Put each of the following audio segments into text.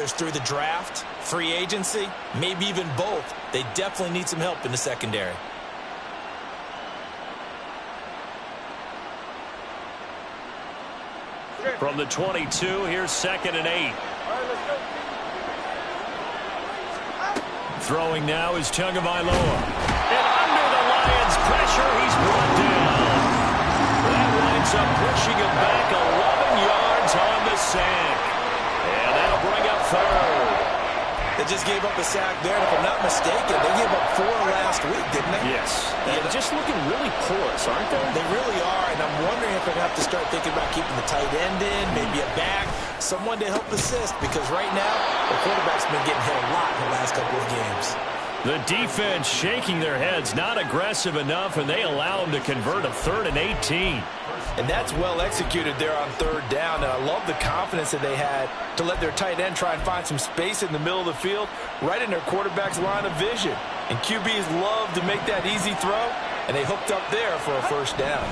Through the draft, free agency, maybe even both. They definitely need some help in the secondary. From the 22, here's 2nd and 8. Throwing now is Tagovailoa. And under the Lions' pressure, he's brought down. That winds up pushing him back 11 yards on the sack. And that'll bring up 3rd. They just gave up a sack there, and if I'm not mistaken, they gave up 4 last week, didn't they? Yes. And just looking really porous, aren't they? They really are, and I'm wondering if they're going to have to start thinking about keeping the tight end in, maybe a back, someone to help assist, because right now, the quarterback's been getting hit a lot in the last couple of games. The defense shaking their heads, not aggressive enough, and they allow them to convert a 3rd and 18. And that's well executed there on 3rd down. And I love the confidence that they had to let their tight end try and find some space in the middle of the field, right in their quarterback's line of vision. And QBs love to make that easy throw, and they hooked up there for a 1st down.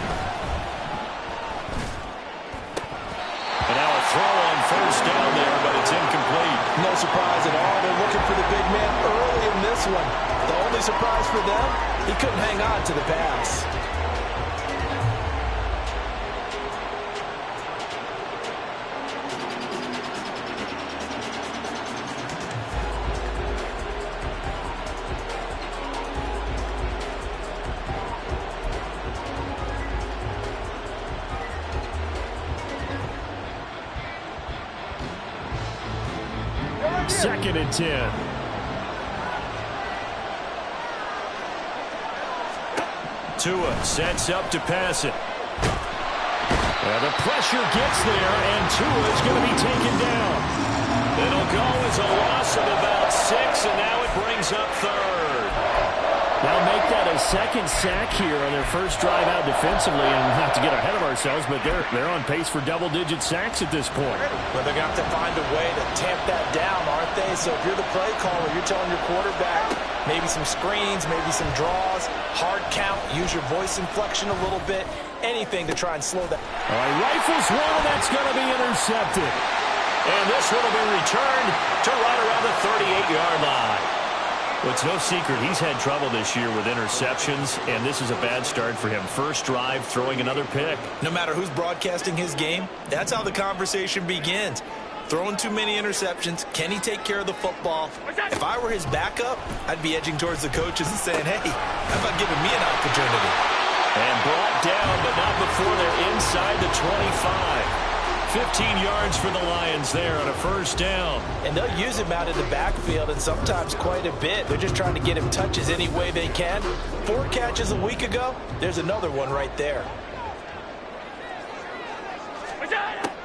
And now a throw on 1st down there, but it's incomplete. No surprise at all. They're looking for the big man early in this one. The only surprise for them, he couldn't hang on to the pass. Second and 10. Tua sets up to pass it. Well, the pressure gets there, and Tua is going to be taken down. It'll go as a loss of about 6, and now it brings up 3rd. They'll make that a 2nd sack here on their first drive out defensively, and not to get ahead of ourselves, but they're on pace for double-digit sacks at this point. Well, they're going to have to find a way to tamp that down, aren't they? So if you're the play caller, you're telling your quarterback maybe some screens, maybe some draws, hard count, use your voice inflection a little bit, anything to try and slow that. All right, rifles one, that's going to be intercepted. And this one will be returned to right around the 38-yard line. Well, it's no secret he's had trouble this year with interceptions, and this is a bad start for him. First drive, throwing another pick. No matter who's broadcasting his game, that's how the conversation begins. Throwing too many interceptions. Can he take care of the football? If I were his backup, I'd be edging towards the coaches and saying, hey, how about giving me an opportunity? And brought down, but not before they're inside the 25. 15 yards for the Lions there on a 1st down. And they'll use him out in the backfield, and sometimes quite a bit. They're just trying to get him touches any way they can. 4 catches a week ago. There's another one right there.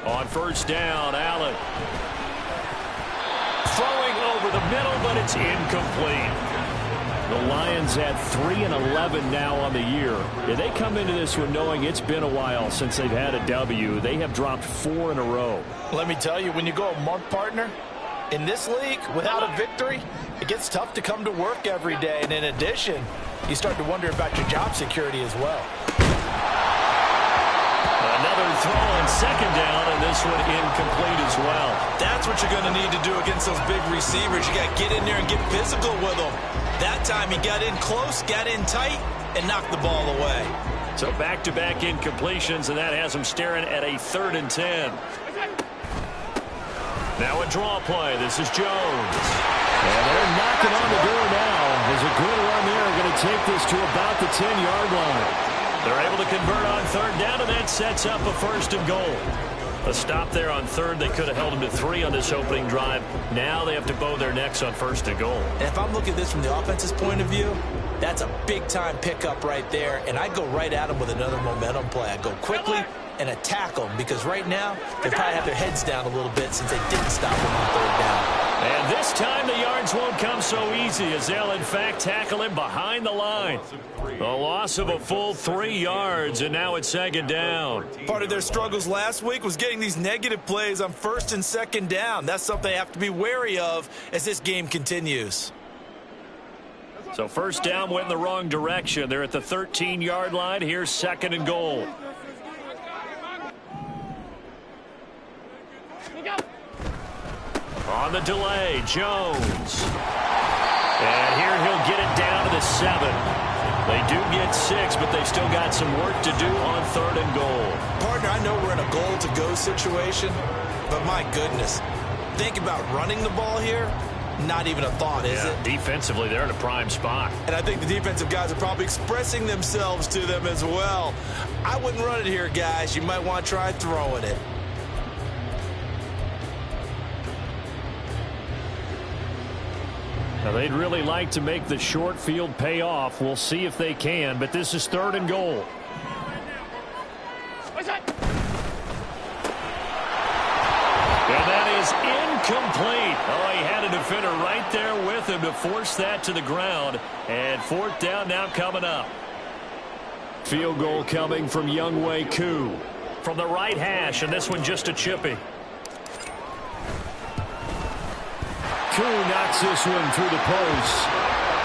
On 1st down, Allen. Throwing over the middle, but it's incomplete. The Lions at 3-11 now on the year. They come into this one knowing it's been a while since they've had a W. They have dropped 4 in a row. Let me tell you, when you go a month, partner, in this league, without a victory, it gets tough to come to work every day. And in addition, you start to wonder about your job security as well. Another throw on 2nd down, and this one incomplete as well. That's what you're going to need to do against those big receivers. You got to get in there and get physical with them. That time he got in close, got in tight, and knocked the ball away. So back-to-back incompletions, and that has him staring at a 3rd and 10. Now a draw play. This is Jones. And they're knocking on the door now. There's a good run there. Going to take this to about the 10-yard line. They're able to convert on 3rd down, and that sets up a 1st and goal. A stop there on 3rd. They could have held him to 3 on this opening drive. Now they have to bow their necks on 1st and goal. And if I'm looking at this from the offense's point of view, that's a big-time pickup right there. And I'd go right at him with another momentum play. I'd go quickly and attack them, because right now they probably have their heads down a little bit since they didn't stop him on 3rd down. And this time the yards won't come so easy, as they'll in fact tackle him behind the line. A loss of a full 3 yards, and now it's 2nd down. Part of their struggles last week was getting these negative plays on 1st and 2nd down. That's something they have to be wary of as this game continues. So 1st down went in the wrong direction. They're at the 13-yard line. Here's 2nd and goal. On the delay, Jones. And here he'll get it down to the 7. They do get 6, but they still got some work to do on 3rd and goal. Partner, I know we're in a goal-to-go situation, but my goodness, think about running the ball here. Not even a thought, is it? Defensively, they're in a prime spot. And I think the defensive guys are probably expressing themselves to them as well. I wouldn't run it here, guys. You might want to try throwing it. Now, they'd really like to make the short field pay off. We'll see if they can, but this is 3rd and goal. And that is incomplete. Oh, he had a defender right there with him to force that to the ground. And 4th down now coming up. Field goal coming from Younghoe Koo. From the right hash, and this one just a chippy. Koo knocks this one through the post.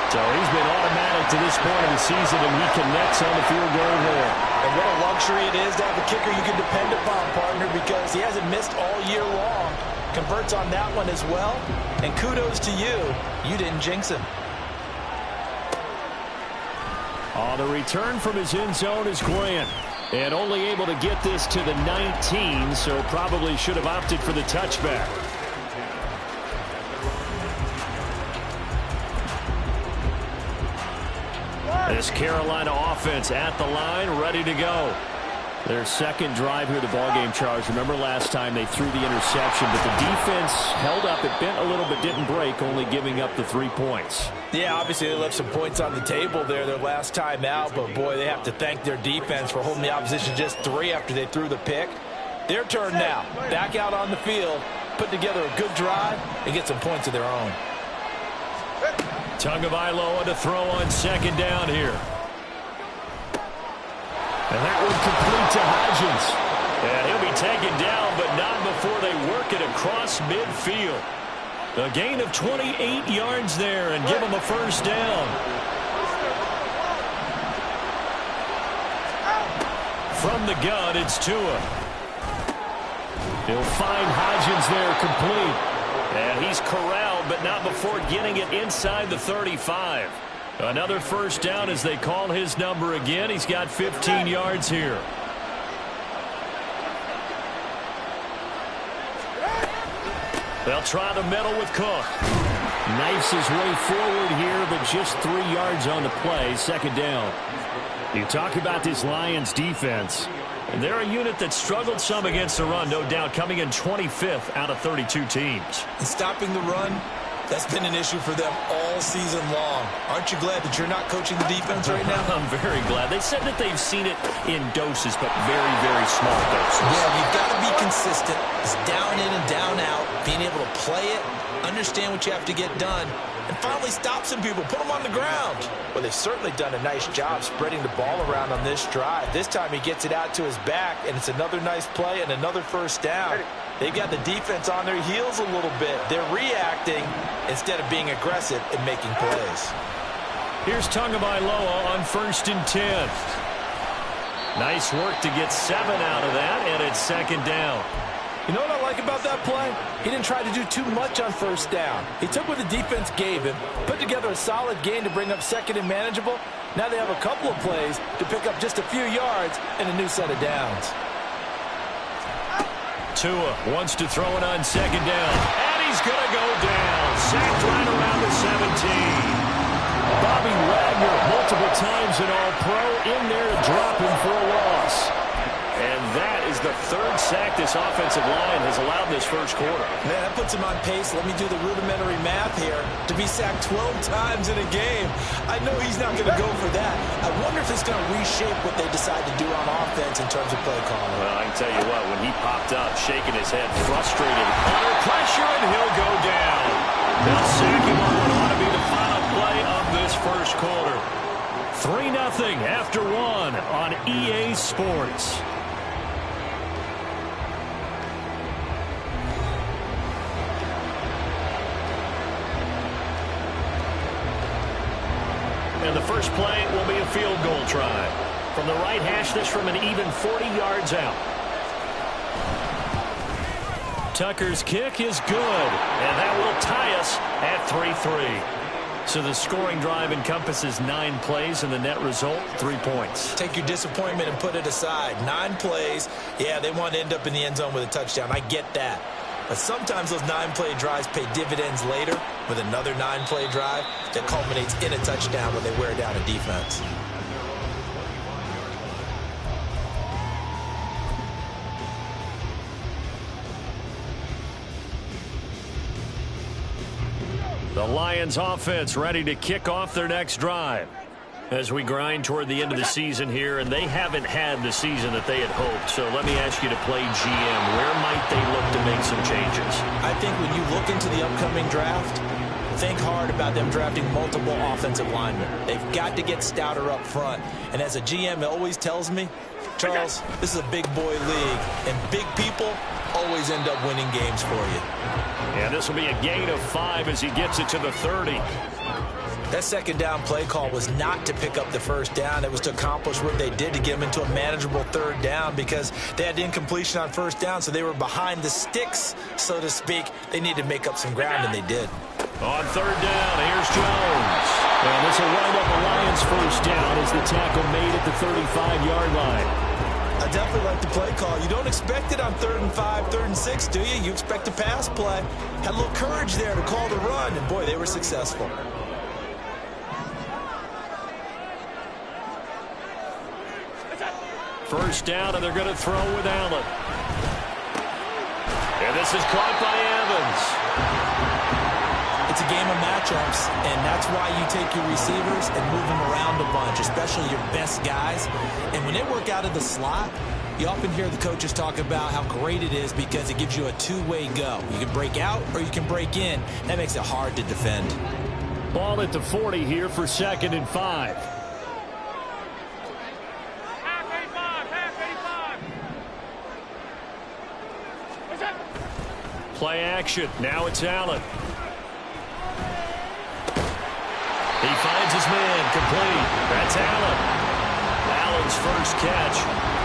So he's been automatic to this point of the season, and he connects on the field goal there. And what a luxury it is to have a kicker you can depend upon, partner, because he hasn't missed all year long. Converts on that one as well. And kudos to you. You didn't jinx him. On the return from his end zone is Grant. And only able to get this to the 19, so probably should have opted for the touchback. This Carolina offense at the line, ready to go. Their second drive here of the ballgame, Charles. Remember last time they threw the interception, but the defense held up. It bent a little but didn't break, only giving up the 3 points. Yeah, obviously they left some points on the table there their last time out, but boy, they have to thank their defense for holding the opposition just 3 after they threw the pick. Their turn now. Back out on the field, put together a good drive, and get some points of their own. Tagovailoa to throw on 2nd down here. And that one complete to Hodgins. And he'll be taken down, but not before they work it across midfield. A gain of 28 yards there and give him a 1st down. From the gun, it's Tua. He'll find Hodgins there complete. And he's corralled, but not before getting it inside the 35. Another 1st down as they call his number again. He's got 15 yards here. They'll try the middle with Cook. Knifes his way forward here, but just 3 yards on the play. 2nd down. You talk about this Lions defense. And they're a unit that struggled some against the run, no doubt, coming in 25th out of 32 teams. And stopping the run, that's been an issue for them all season long. Aren't you glad that you're not coaching the defense right now? I'm very glad. They said that they've seen it in doses, but very, very small doses. Yeah, you've got to be consistent. It's down in and down out, being able to play it, understand what you have to get done, and finally stop some people, put them on the ground. Well, they've certainly done a nice job spreading the ball around on this drive. This time he gets it out to his back, and it's another nice play and another 1st down. They've got the defense on their heels a little bit. They're reacting instead of being aggressive and making plays. Here's Tagovailoa on 1st and 10. Nice work to get 7 out of that, and it's 2nd down. You know what I like about that play? He didn't try to do too much on 1st down. He took what the defense gave him, put together a solid gain to bring up 2nd and manageable. Now they have a couple of plays to pick up just a few yards and a new set of downs. Tua wants to throw it on 2nd down. And he's going to go down. Sacked right around the 17. Bobby Wagner, multiple times an All-Pro, in there to drop him for a loss. And that is the 3rd sack this offensive line has allowed this 1st quarter. Man, that puts him on pace. Let me do the rudimentary math here. To be sacked 12 times in a game, I know he's not going to go for that. I wonder if it's going to reshape what they decide to do on offense in terms of play calling. Well, I can tell you what, when he popped up, shaking his head, frustrated, under pressure, and he'll go down. They'll sack him on what ought to be the final play of this 1st quarter. 3-0 after 1 on EA Sports. And the first play will be a field goal try. From the right hash, this from an even 40 yards out. Tucker's kick is good, and that will tie us at 3-3. So the scoring drive encompasses 9 plays, and the net result, 3 points. Take your disappointment and put it aside. 9 plays, yeah, they want to end up in the end zone with a touchdown. I get that. But sometimes those 9-play drives pay dividends later with another 9-play drive that culminates in a touchdown when they wear down a defense. The Lions offense ready to kick off their next drive as we grind toward the end of the season here, and they haven't had the season that they had hoped. So let me ask you to play GM. Where might they look to make some changes? I think when you look into the upcoming draft, think hard about them drafting multiple offensive linemen. They've got to get stouter up front. And as a GM, it always tells me, Charles, this is a big boy league, and big people always end up winning games for you. And this will be a gain of 5 as he gets it to the 30. That second down play call was not to pick up the first down. It was to accomplish what they did to get them into a manageable third down because they had incompletion on first down, so they were behind the sticks, so to speak. They needed to make up some ground, and they did. On third down, here's Jones. And this will wind up the Lions' first down as the tackle made at the 35-yard line. I definitely like the play call. You don't expect it on 3rd and 5, 3rd and 6, do you? You expect a pass play. Had a little courage there to call the run, and boy, they were successful. First down, and they're going to throw with Allen. And this is caught by Evans. It's a game of matchups, and that's why you take your receivers and move them around a bunch, especially your best guys. And when they work out of the slot, you often hear the coaches talk about how great it is because it gives you a two-way go. You can break out or you can break in. That makes it hard to defend. Ball at the 40 here for 2nd and 5. Play action. Now it's Allen. He finds his man, complete. That's Allen. Allen's first catch,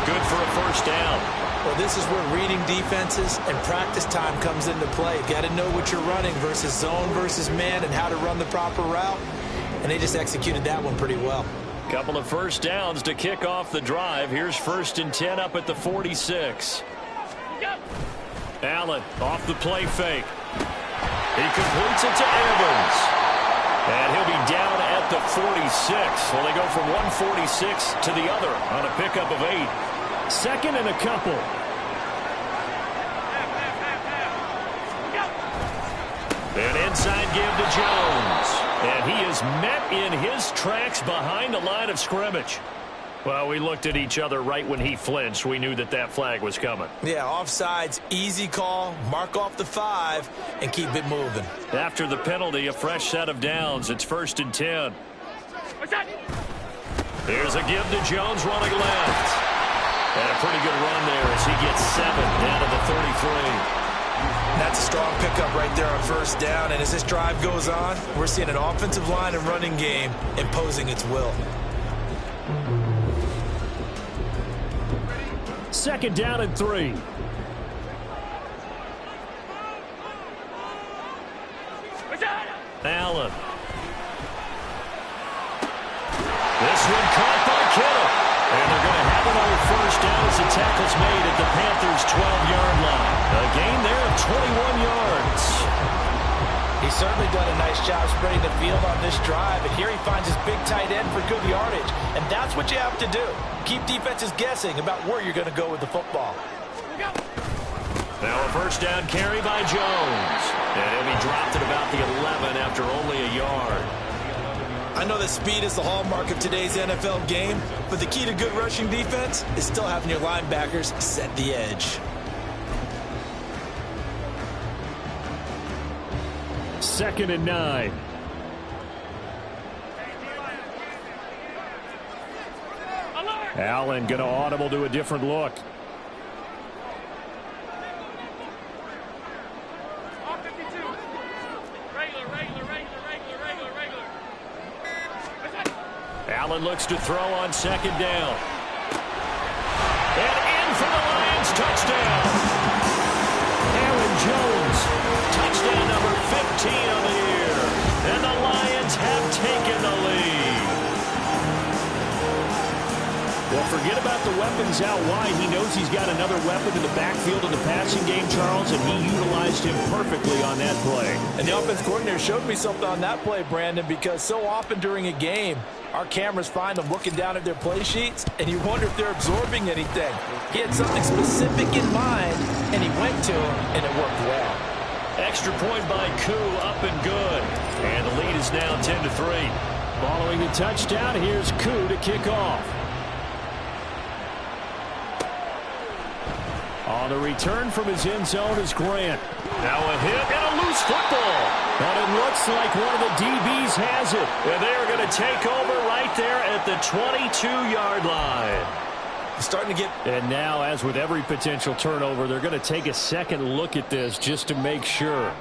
good for a first down. Well, this is where reading defenses and practice time comes into play. You've got to know what you're running versus zone versus man and how to run the proper route. And they just executed that one pretty well. Couple of first downs to kick off the drive. Here's 1st and 10 up at the 46. Allen off the play fake. He completes it to Evans. And he'll be down at the 46. Well, they go from 146 to the other on a pickup of 8. 2nd and a couple. An inside give to Jones. And he is met in his tracks behind the line of scrimmage. Well, we looked at each other right when he flinched. We knew that that flag was coming. Yeah, offsides, easy call, mark off the 5, and keep it moving. After the penalty, a fresh set of downs. It's 1st and 10. Here's a give to Jones running left. And a pretty good run there as he gets 7 down to the 33. That's a strong pickup right there on 1st down. And as this drive goes on, we're seeing an offensive line and running game imposing its will. 2nd down and 3. Allen. This one caught by Kittle. And they're going to have it on 1st down as the tackle's made at the Panthers' 12-yard line. A gain there of 21 yards. He's certainly done a nice job spreading the field on this drive, and here he finds his big tight end for good yardage. And that's what you have to do. Keep defenses guessing about where you're going to go with the football. Now a 1st down carry by Jones. And he'll be dropped at about the 11 after only a yard. I know that speed is the hallmark of today's NFL game, but the key to good rushing defense is still having your linebackers set the edge. 2nd and 9. Allen going to audible to a different look. Allen looks to throw on 2nd down. And in for the Lions touchdown. Allen Jones. Touchdown number 15 on the year. And the Lions have taken the lead. Well, forget about the weapons out wide. He knows he's got another weapon in the backfield in the passing game, Charles, and he utilized him perfectly on that play. And the offense coordinator showed me something on that play, Brandon, because so often during a game, our cameras find them looking down at their play sheets, and you wonder if they're absorbing anything. He had something specific in mind, and he went to him, and it worked well. Extra point by Koo, up and good. And the lead is now 10-3. Following the touchdown, here's Koo to kick off. On the return from his end zone is Grant. Now a hit and a loose football. And it looks like one of the DBs has it. And they're going to take over right there at the 22-yard line. Starting to get... And now, as with every potential turnover, they're going to take a second look at this just to make sure.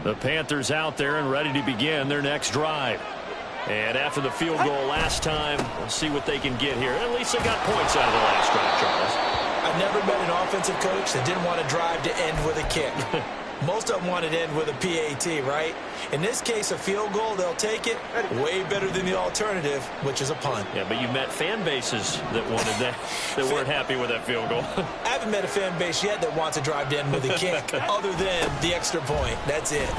The Panthers out there and ready to begin their next drive. And after the field goal last time, we'll see what they can get here. At least they got points out of the last drive, Charles. I've never met an offensive coach that didn't want to drive to end with a kick. Most of them want to end with a PAT, right? In this case, a field goal, they'll take it. Way better than the alternative, which is a punt. Yeah, but you met fan bases that wanted that, that weren't happy with that field goal. I haven't met a fan base yet that wants to drive to end with a kick, other than the extra point. That's it.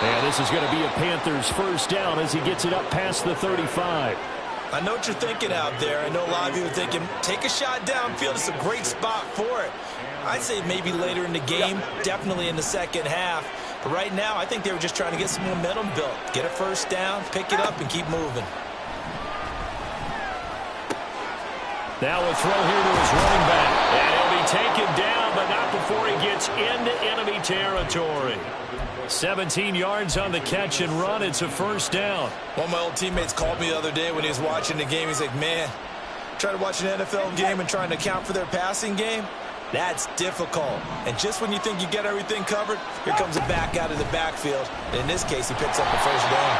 And this is going to be a Panthers first down as he gets it up past the 35. I know what you're thinking out there. I know a lot of you are thinking, take a shot downfield. It's a great spot for it. I'd say maybe later in the game, definitely in the second half. But right now, I think they were just trying to get some momentum built. Get a first down, pick it up, and keep moving. Now a throw here to his running back. And he'll be taken down, but not before he gets into enemy territory. 17 yards on the catch and run. It's a first down. One of my old teammates called me the other day when he was watching the game. He's like, man, trying to watch an NFL game and trying to account for their passing game, that's difficult. And just when you think you get everything covered, here comes a back out of the backfield. And in this case, he picks up the first down.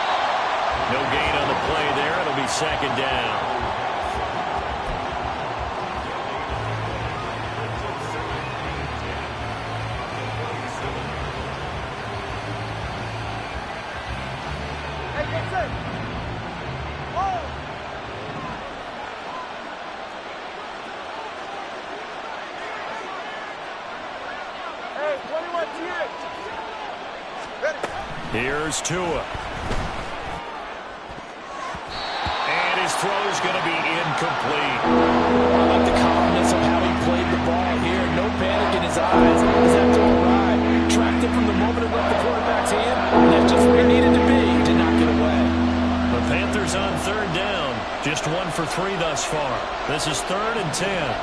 No gain on the play there. It'll be second down. Here's Tua. And his throw's going to be incomplete. I like the confidence of how he played the ball here. No panic in his eyes. He's had to arrive. Tracked it from the moment it left the quarterback's hand. And that's just where he needed to be. He did not get away. The Panthers on third down. Just 1 for 3 thus far. This is 3rd and 10.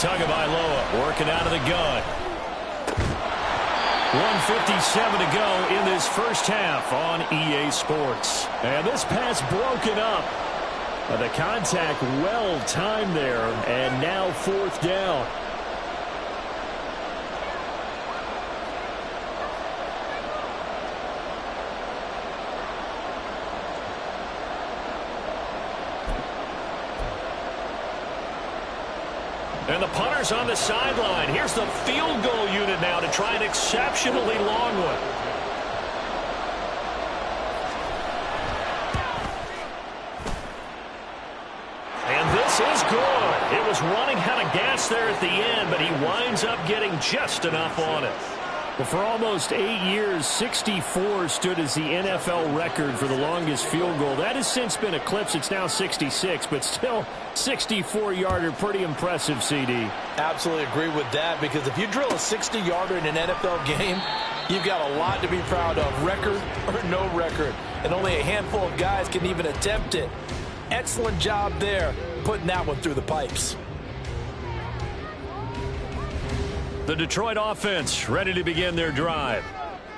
Tagovailoa working out of the gun. 1:57 to go in this first half on EA Sports. And this pass broken up. The contact well timed there, and now 4th down. And the punter's on the sideline. Here's the field goal unit now to try an exceptionally long one. And this is good. It was running out of gas there at the end, but he winds up getting just enough on it. Well, for almost 8 years, 64 stood as the NFL record for the longest field goal. That has since been eclipsed. It's now 66, but still 64-yarder. Pretty impressive, CD. Absolutely agree with that, because if you drill a 60-yarder in an NFL game, you've got a lot to be proud of, record or no record. And only a handful of guys can even attempt it. Excellent job there, putting that one through the pipes. The Detroit offense ready to begin their drive.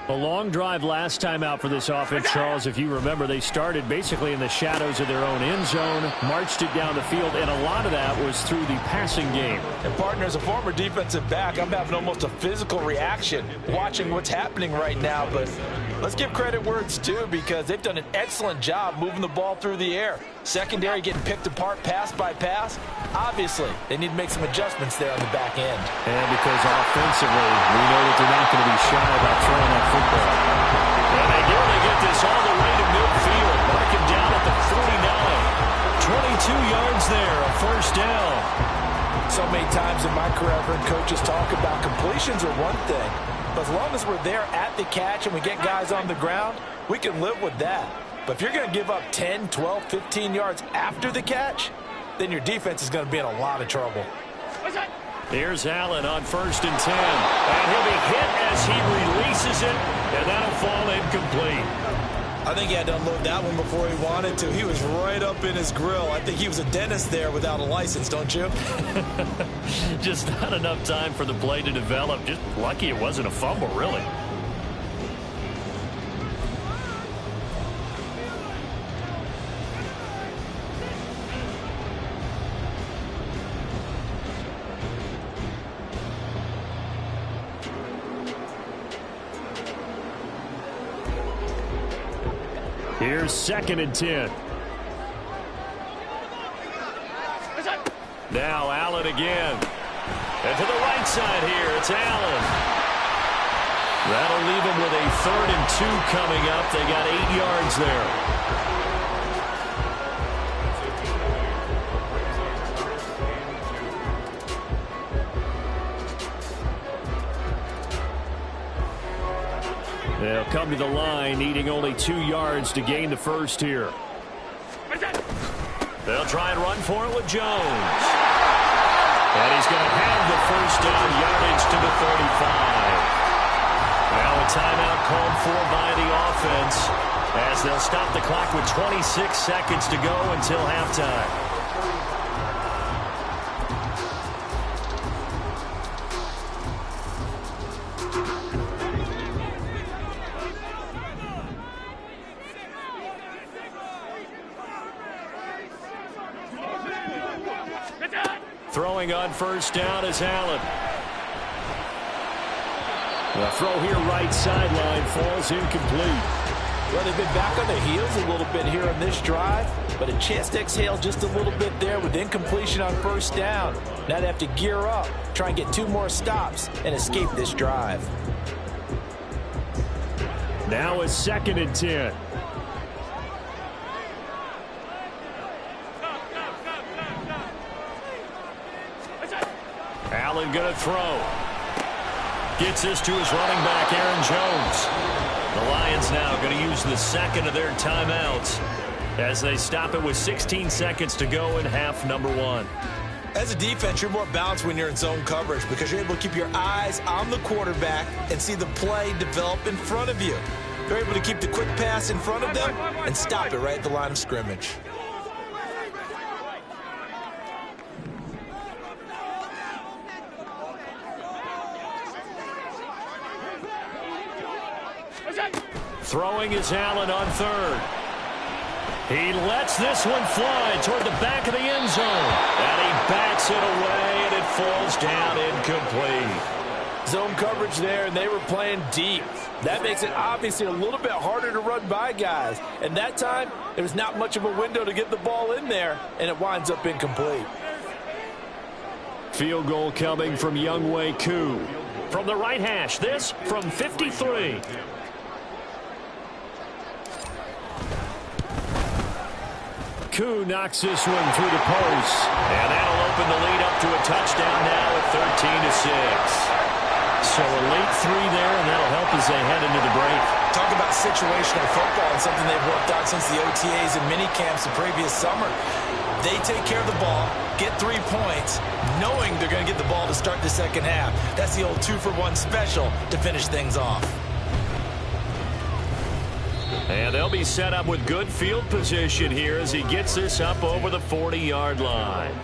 A long drive last time out for this offense, Charles. If you remember, they started basically in the shadows of their own end zone, marched it down the field, and a lot of that was through the passing game. And, partner, as a former defensive back, I'm having almost a physical reaction watching what's happening right now. But let's give credit where it's due, because they've done an excellent job moving the ball through the air. Secondary getting picked apart pass by pass. Obviously, they need to make some adjustments there on the back end. And because offensively, we know that they're not going to be shy about throwing that football. And they nearly get this all the way to midfield. Marking down at the 49. 22 yards there, a first down. So many times in my career, I've heard coaches talk about completions are one thing. But as long as we're there at the catch and we get guys on the ground, we can live with that. But if you're going to give up 10, 12, 15 yards after the catch, then your defense is going to be in a lot of trouble. Here's Allen on 1st and 10. And he'll be hit as he releases it, and that'll fall incomplete. I think he had to unload that one before he wanted to. He was right up in his grill. I think he was a dentist there without a license, don't you? Just not enough time for the play to develop. Just lucky it wasn't a fumble, really. Here's 2nd and 10. Now Allen again. And to the right side here, it's Allen. That'll leave him with a 3rd and 2 coming up. They got 8 yards there. They'll come to the line, needing only 2 yards to gain the first here. They'll try and run for it with Jones. And he's going to have the first down, yardage to the 35. Now a timeout called for by the offense as they'll stop the clock with 26 seconds to go until halftime. Throwing on 1st down is Allen. The throw here right sideline falls incomplete. Well, they've been back on their heels a little bit here on this drive, but a chance to exhale just a little bit there with incompletion on 1st down. Now they have to gear up, try and get 2 more stops, and escape this drive. Now a 2nd and 10. Allen going to throw. Gets this to his running back, Aaron Jones. The Lions now going to use the 2nd of their timeouts as they stop it with 16 seconds to go in half number 1. As a defense, you're more balanced when you're in zone coverage because you're able to keep your eyes on the quarterback and see the play develop in front of you. You're able to keep the quick pass in front of them and stop it right at the line of scrimmage. Throwing is Allen on 3rd. He lets this one fly toward the back of the end zone. And he backs it away, and it falls down incomplete. Zone coverage there, and they were playing deep. That makes it obviously a little bit harder to run by guys. And that time, there was not much of a window to get the ball in there, and it winds up incomplete. Field goal coming from Younghoe Koo. From the right hash, this from 53. Koo knocks this one through the post. And that'll open the lead up to a touchdown now at 13-6. So a late 3 there, and that'll help as they head into the break. Talk about situational football and something they've worked out since the OTAs and mini camps the previous summer. They take care of the ball, get 3 points, knowing they're going to get the ball to start the second half. That's the old 2-for-1 special to finish things off. And they'll be set up with good field position here as he gets this up over the 40-yard line.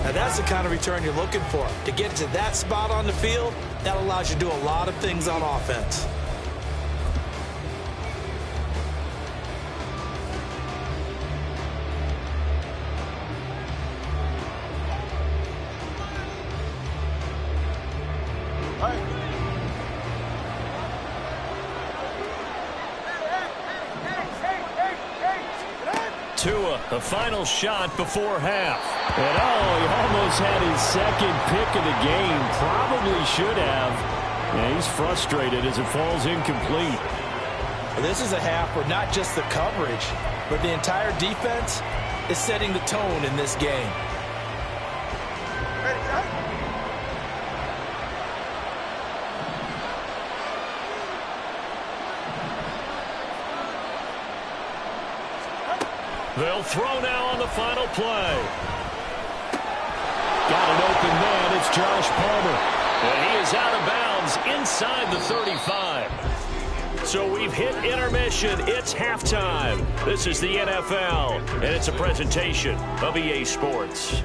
Now that's the kind of return you're looking for. To get to that spot on the field, that allows you to do a lot of things on offense. Tua, the final shot before half. And he almost had his second pick of the game. Probably should have. Yeah, he's frustrated as it falls incomplete. Well, this is a half where not just the coverage, but the entire defense is setting the tone in this game. They'll throw now on the final play. Got an open man. It's Josh Palmer. And he is out of bounds inside the 35. So we've hit intermission. It's halftime. This is the NFL, and it's a presentation of EA Sports.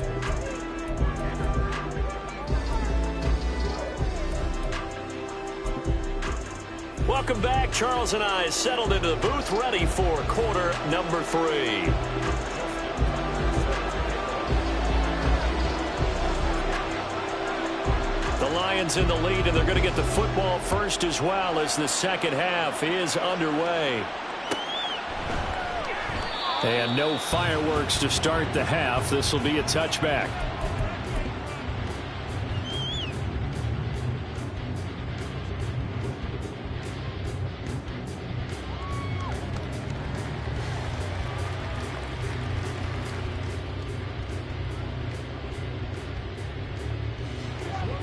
Welcome back. Charles and I settled into the booth, ready for quarter number 3. The Lions in the lead, and they're going to get the football first as well as the second half is underway. And no fireworks to start the half. This will be a touchback.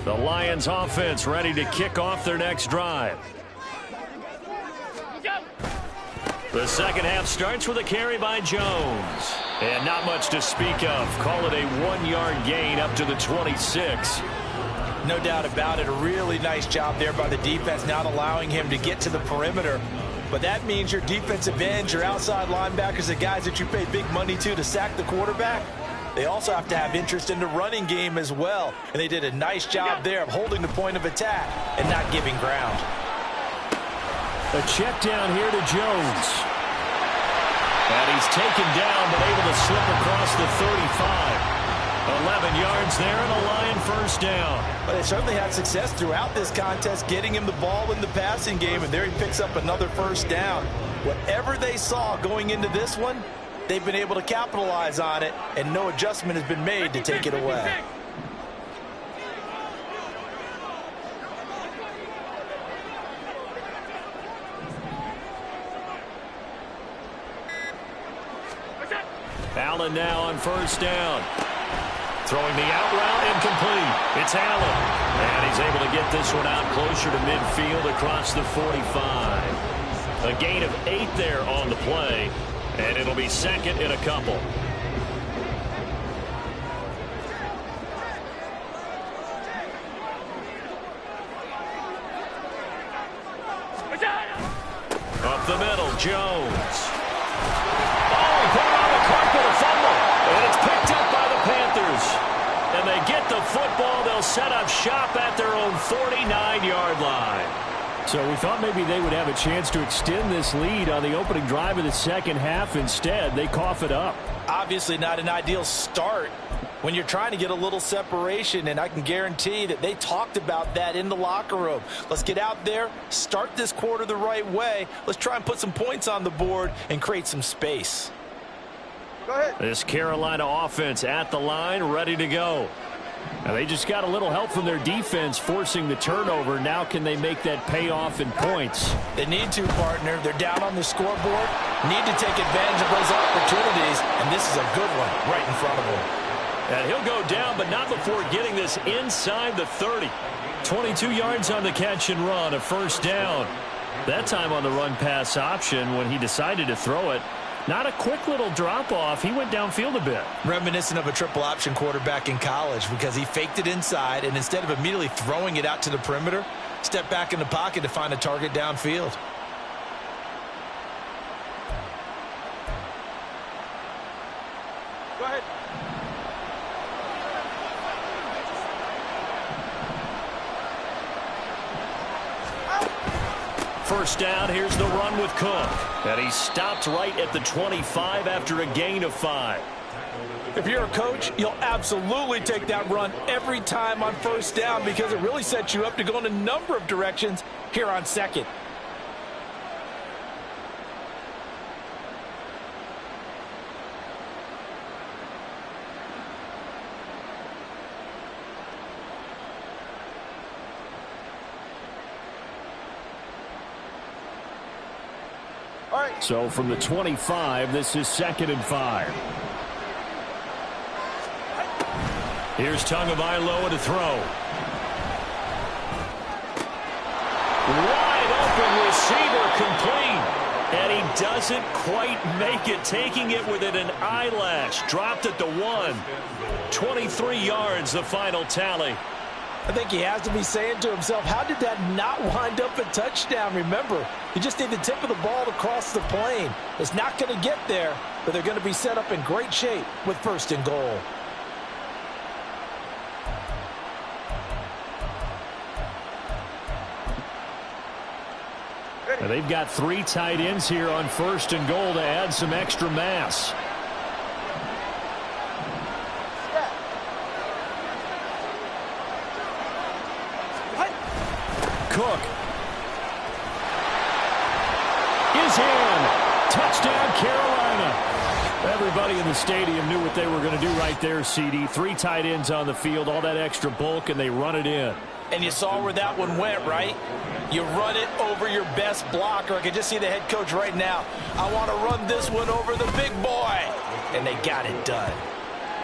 The Lions offense ready to kick off their next drive. The second half starts with a carry by Jones. And not much to speak of. Call it a 1-yard gain up to the 26. No doubt about it. A really nice job there by the defense, not allowing him to get to the perimeter. But that means your defensive ends, your outside linebackers, the guys that you pay big money to sack the quarterback, they also have to have interest in the running game as well. And they did a nice job there of holding the point of attack and not giving ground. A check down here to Jones. And he's taken down, but able to slip across the 35. 11 yards there and a Lion first down. Well, they certainly had success throughout this contest getting him the ball in the passing game, and there he picks up another first down. Whatever they saw going into this one, they've been able to capitalize on it, and no adjustment has been made to take it away. Allen now on first down. Throwing the out route, incomplete. It's Allen. And he's able to get this one out closer to midfield across the 45. A gain of 8 there on the play. And it'll be second in a couple. Up the middle, Jones. Oh, he put it on the carpet, a fumble. And it's picked up by the Panthers. And they get the football. They'll set up shop at their own 49-yard line. So we thought maybe they would have a chance to extend this lead on the opening drive of the second half. Instead, they cough it up. Obviously not an ideal start when you're trying to get a little separation, and I can guarantee that they talked about that in the locker room. Let's get out there, start this quarter the right way. Let's try and put some points on the board and create some space. Go ahead. This Carolina offense at the line, ready to go. Now they just got a little help from their defense forcing the turnover. Now can they make that pay off in points? They need to, partner. They're down on the scoreboard. Need to take advantage of those opportunities, and this is a good one right in front of them. And he'll go down, but not before getting this inside the 30. 22 yards on the catch and run, a first down. That time on the run-pass option when he decided to throw it. Not a quick little drop-off. He went downfield a bit. Reminiscent of a triple option quarterback in college because he faked it inside, and instead of immediately throwing it out to the perimeter, stepped back in the pocket to find a target downfield. Go ahead. First down, here's the run with Cook. And he stopped right at the 25 after a gain of 5. If you're a coach, you'll absolutely take that run every time on first down because it really sets you up to go in a number of directions here on second. So from the 25, this is 2nd and 5. Here's Tagovailoa to throw. Wide open receiver, complete. And he doesn't quite make it, taking it within an eyelash. Dropped at the 1. 23 yards, the final tally. I think he has to be saying to himself, how did that not wind up a touchdown? Remember, you just need the tip of the ball to cross the plane. It's not going to get there, but they're going to be set up in great shape with 1st and goal. Now they've got 3 tight ends here on 1st and goal to add some extra mass. Cook is in. Touchdown, Carolina. Everybody in the stadium knew what they were going to do right there, CD. 3 tight ends on the field, all that extra bulk, and they run it in. And you saw where that one went, right? You run it over your best blocker. I can just see the head coach right now. I want to run this one over the big boy. And they got it done.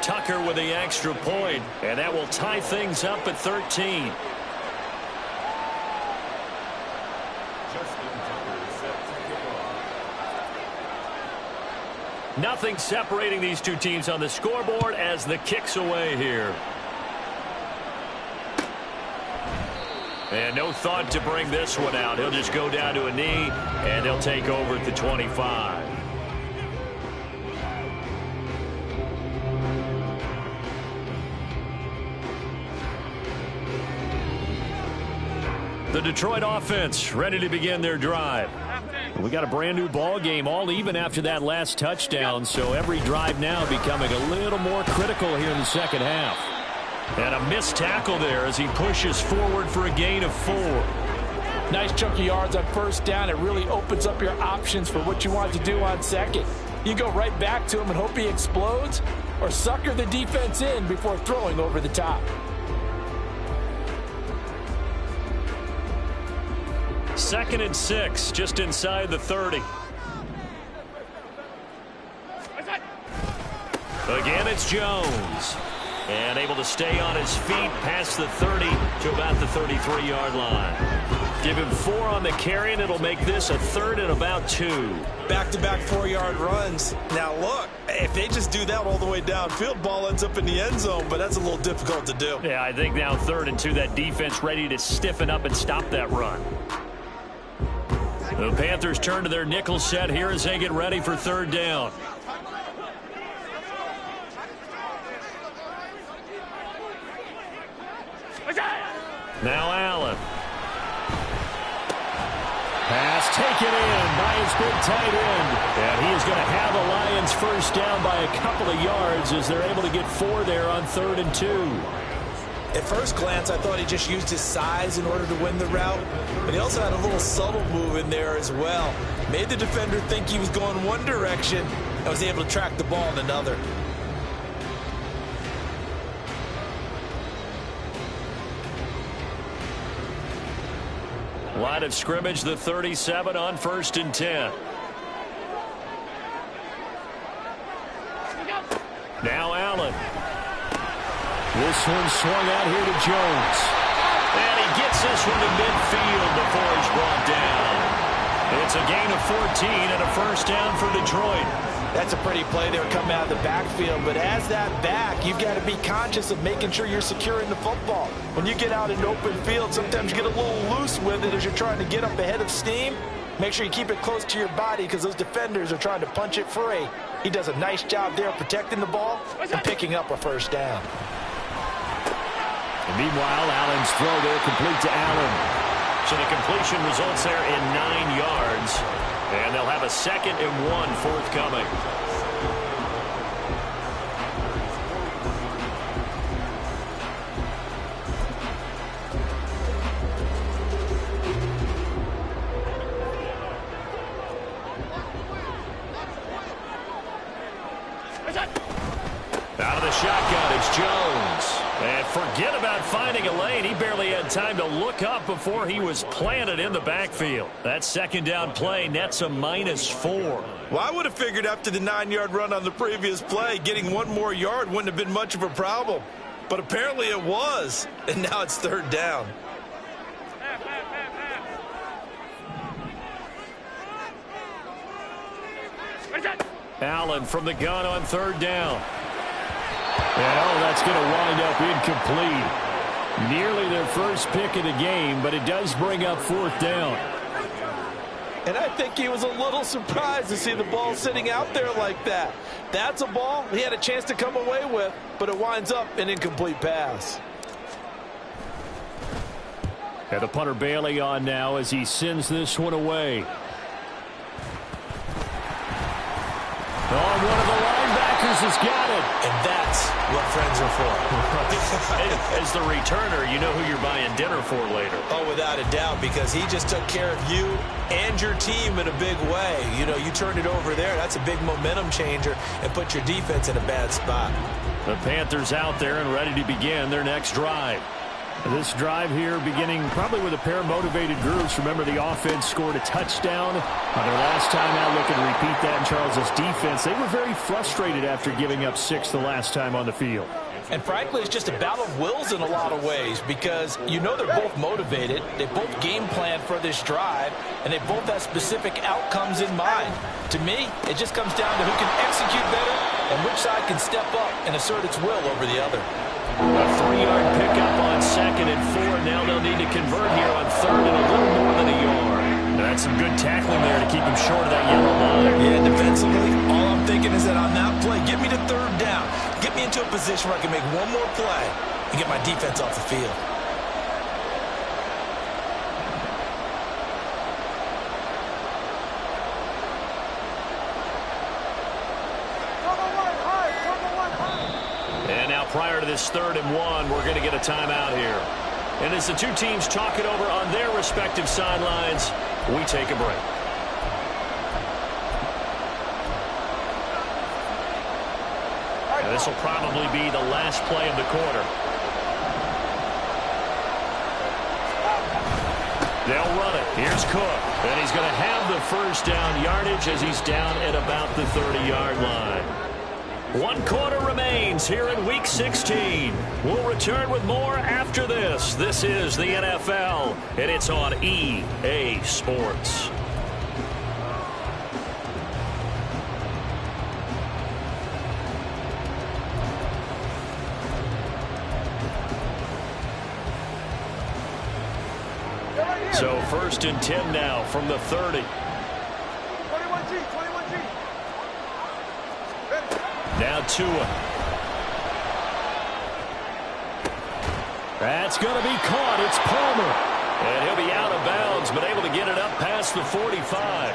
Tucker with the extra point, and that will tie things up at 13. Nothing separating these two teams on the scoreboard as the kick's away here. And no thought to bring this one out. He'll just go down to a knee, and they'll take over at the 25. The Detroit offense ready to begin their drive. We got a brand new ball game, all even after that last touchdown, so every drive now becoming a little more critical here in the second half. And a missed tackle there as he pushes forward for a gain of 4. Nice chunk of yards on 1st down. It really opens up your options for what you want to do on 2nd. You go right back to him and hope he explodes, or sucker the defense in before throwing over the top. 2nd and 6, just inside the 30. Again, it's Jones. And able to stay on his feet past the 30 to about the 33-yard line. Give him 4 on the carry, and it'll make this a 3rd and about 2. Back-to-back 4-yard runs. Now, look, if they just do that all the way downfield, ball ends up in the end zone, but that's a little difficult to do. Yeah, I think now 3rd and 2, that defense ready to stiffen up and stop that run. The Panthers turn to their nickel set here as they get ready for 3rd down. Now Allen. Pass taken in by his big tight end. And he is going to have the Lions 1st down by a couple of yards as they're able to get 4 there on 3rd and 2. At first glance, I thought he just used his size in order to win the route, but he also had a little subtle move in there as well. Made the defender think he was going one direction and was able to track the ball in another. Line of scrimmage, the 37 on 1st and 10. Now Allen. This one swung out here to Jones. And he gets this one to midfield before he's brought down. It's a gain of 14 and a 1st down for Detroit. That's a pretty play there coming out of the backfield, but as that back, you've got to be conscious of making sure you're securing the football. When you get out in open field, sometimes you get a little loose with it as you're trying to get up ahead of steam. Make sure you keep it close to your body because those defenders are trying to punch it free. He does a nice job there protecting the ball and picking up a 1st down. And meanwhile, Allen's throw there complete to Allen. So the completion results there in 9 yards. And they'll have a 2nd and 1 forthcoming. Out of the shotgun, it's Jones. And Forget about finding a lane. He barely had time to look up before he was planted in the backfield. That second down play nets a -4. Well, I would have figured after the 9-yard run on the previous play, getting one more yard wouldn't have been much of a problem. But apparently it was, and now it's third down. Allen from the gun on third down. And that's going to wind up incomplete. Nearly their first pick of the game, but it does bring up fourth down. And I think he was a little surprised to see the ball sitting out there like that. That's a ball he had a chance to come away with, but it winds up an incomplete pass. And the punter Bailey on now as he sends this one away. Oh, one of the linebackers has got it. And that's what friends are for. As the returner, you know who you're buying dinner for later. Oh, without a doubt, because he just took care of you and your team in a big way. You know, you turned it over there. That's a big momentum changer and put your defense in a bad spot. The Panthers out there and ready to begin their next drive. This drive here beginning probably with a pair of motivated groups. Remember, the offense scored a touchdown on their last time out. Looking to repeat that in Charles' defense. They were very frustrated after giving up 6 the last time on the field. And frankly, it's just a battle of wills in a lot of ways because you know they're both motivated. They both game plan for this drive, and they both have specific outcomes in mind. To me, it just comes down to who can execute better and which side can step up and assert its will over the other. A 3-yard pickup on 2nd and 4. Now they'll need to convert here on 3rd and a little more than a yard. That's some good tackling there to keep him short of that yellow line. Yeah, defensively, all I'm thinking is that on that play, get me to 3rd down. Get me into a position where I can make one more play and get my defense off the field. Prior to this 3rd and 1, we're going to get a timeout here. And as the two teams talk it over on their respective sidelines, we take a break. And this will probably be the last play of the quarter. They'll run it. Here's Cook. And he's going to have the first down yardage as he's down at about the 30-yard line. 1 quarter remains here in Week 16. We'll return with more after this. This is the NFL, and it's on EA Sports. So 1st and 10 now from the 30. 21G. Now Tua. That's going to be caught. It's Palmer. And he'll be out of bounds, but able to get it up past the 45.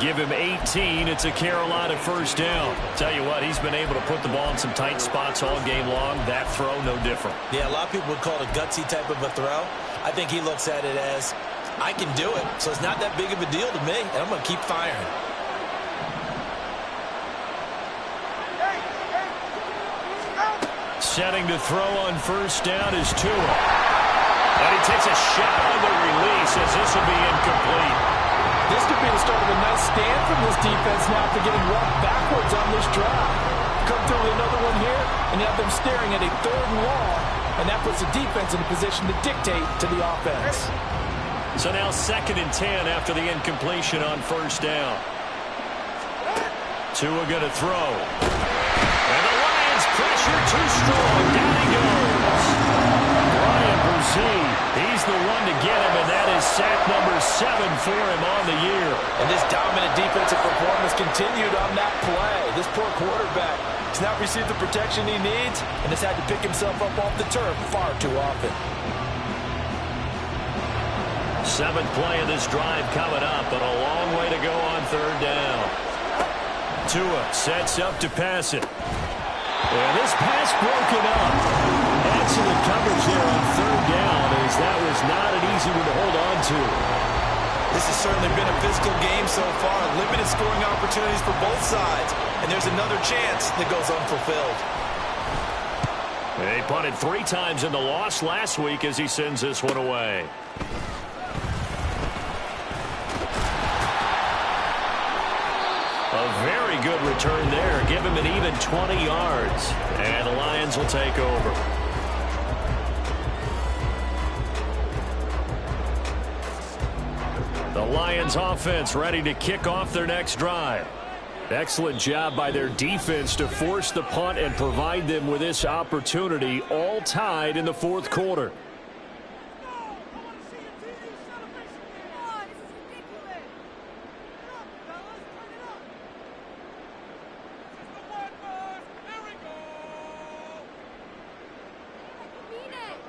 Give him 18. It's a Carolina first down. Tell you what, he's been able to put the ball in some tight spots all game long. That throw, no different. Yeah, a lot of people would call it a gutsy type of a throw. I think he looks at it as, I can do it, so it's not that big of a deal to me, and I'm going to keep firing. Setting to throw on first down is Tua. And he takes a shot on the release as this will be incomplete. This could be the start of a nice stand from this defense now after getting rocked backwards on this drive. Come through with another one here, and you have them staring at a 3rd and long, and that puts the defense in a position to dictate to the offense. So now 2nd and 10 after the incompletion on first down. Tua going to throw. And the Lions pressure too strong. Down he goes. Brian Brzee, he's the one to get him, and that is sack number 7 for him on the year. And this dominant defensive performance continued on that play. This poor quarterback has not received the protection he needs and has had to pick himself up off the turf far too often. 7th play of this drive coming up, but a long way to go on 3rd down. Tua sets up to pass it. And this pass broken up. Excellent coverage there on 3rd down, as that was not an easy one to hold on to. This has certainly been a physical game so far. Limited scoring opportunities for both sides. And there's another chance that goes unfulfilled. They punted 3 times in the loss last week as he sends this one away. A very good return there. Give him an even 20 yards. And the Lions will take over. The Lions offense ready to kick off their next drive. Excellent job by their defense to force the punt and provide them with this opportunity, all tied in the fourth quarter.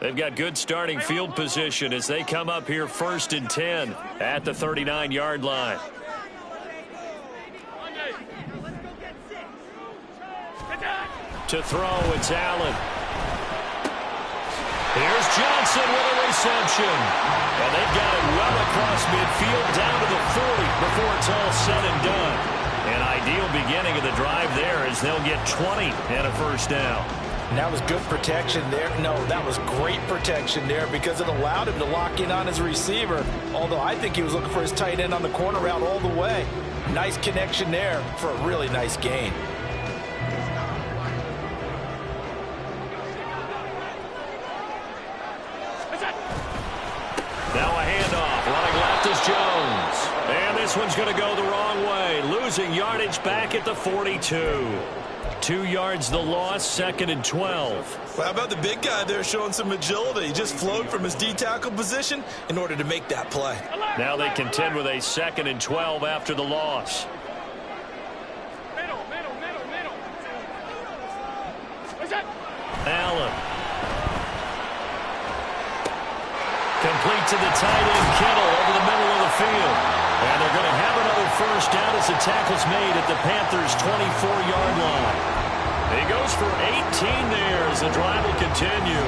They've got good starting field position as they come up here 1st and 10 at the 39-yard line. To throw, it's Allen. Here's Johnson with a reception. And they've got it well across midfield down to the 40 before it's all said and done. An ideal beginning of the drive there as they'll get 20 and a first down. And that was good protection there. No, that was great protection there because it allowed him to lock in on his receiver, although I think he was looking for his tight end on the corner route all the way. Nice connection there for a really nice gain. Now a handoff. Running left is Jones. And this one's going to go the wrong way. Losing yardage back at the 42. 2 yards the loss, 2nd and 12. Well, how about the big guy there showing some agility? He just flowed from his D-tackle position in order to make that play. Now they contend with a 2nd and 12 after the loss. Allen. Complete to the tight end, Kittle, over the middle of the field. And they're going to have another first down as the tackle's made at the Panthers' 24-yard line. He goes for 18 there as the drive will continue.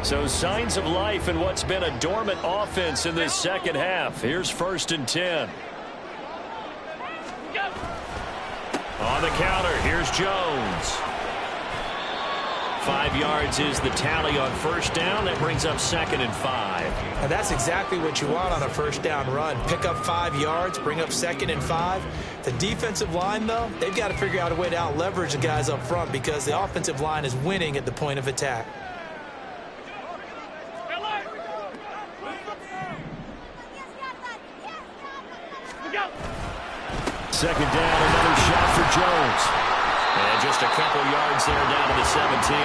So signs of life in what's been a dormant offense in this second half. Here's 1st and 10. On the counter, here's Jones. 5 yards is the tally on first down. That brings up 2nd and 5. And that's exactly what you want on a first down run. Pick up 5 yards, bring up 2nd and 5. The defensive line, though, they've got to figure out a way to out-leverage the guys up front because the offensive line is winning at the point of attack. Second down, another shot for Jones. And just a couple yards there down to the 17.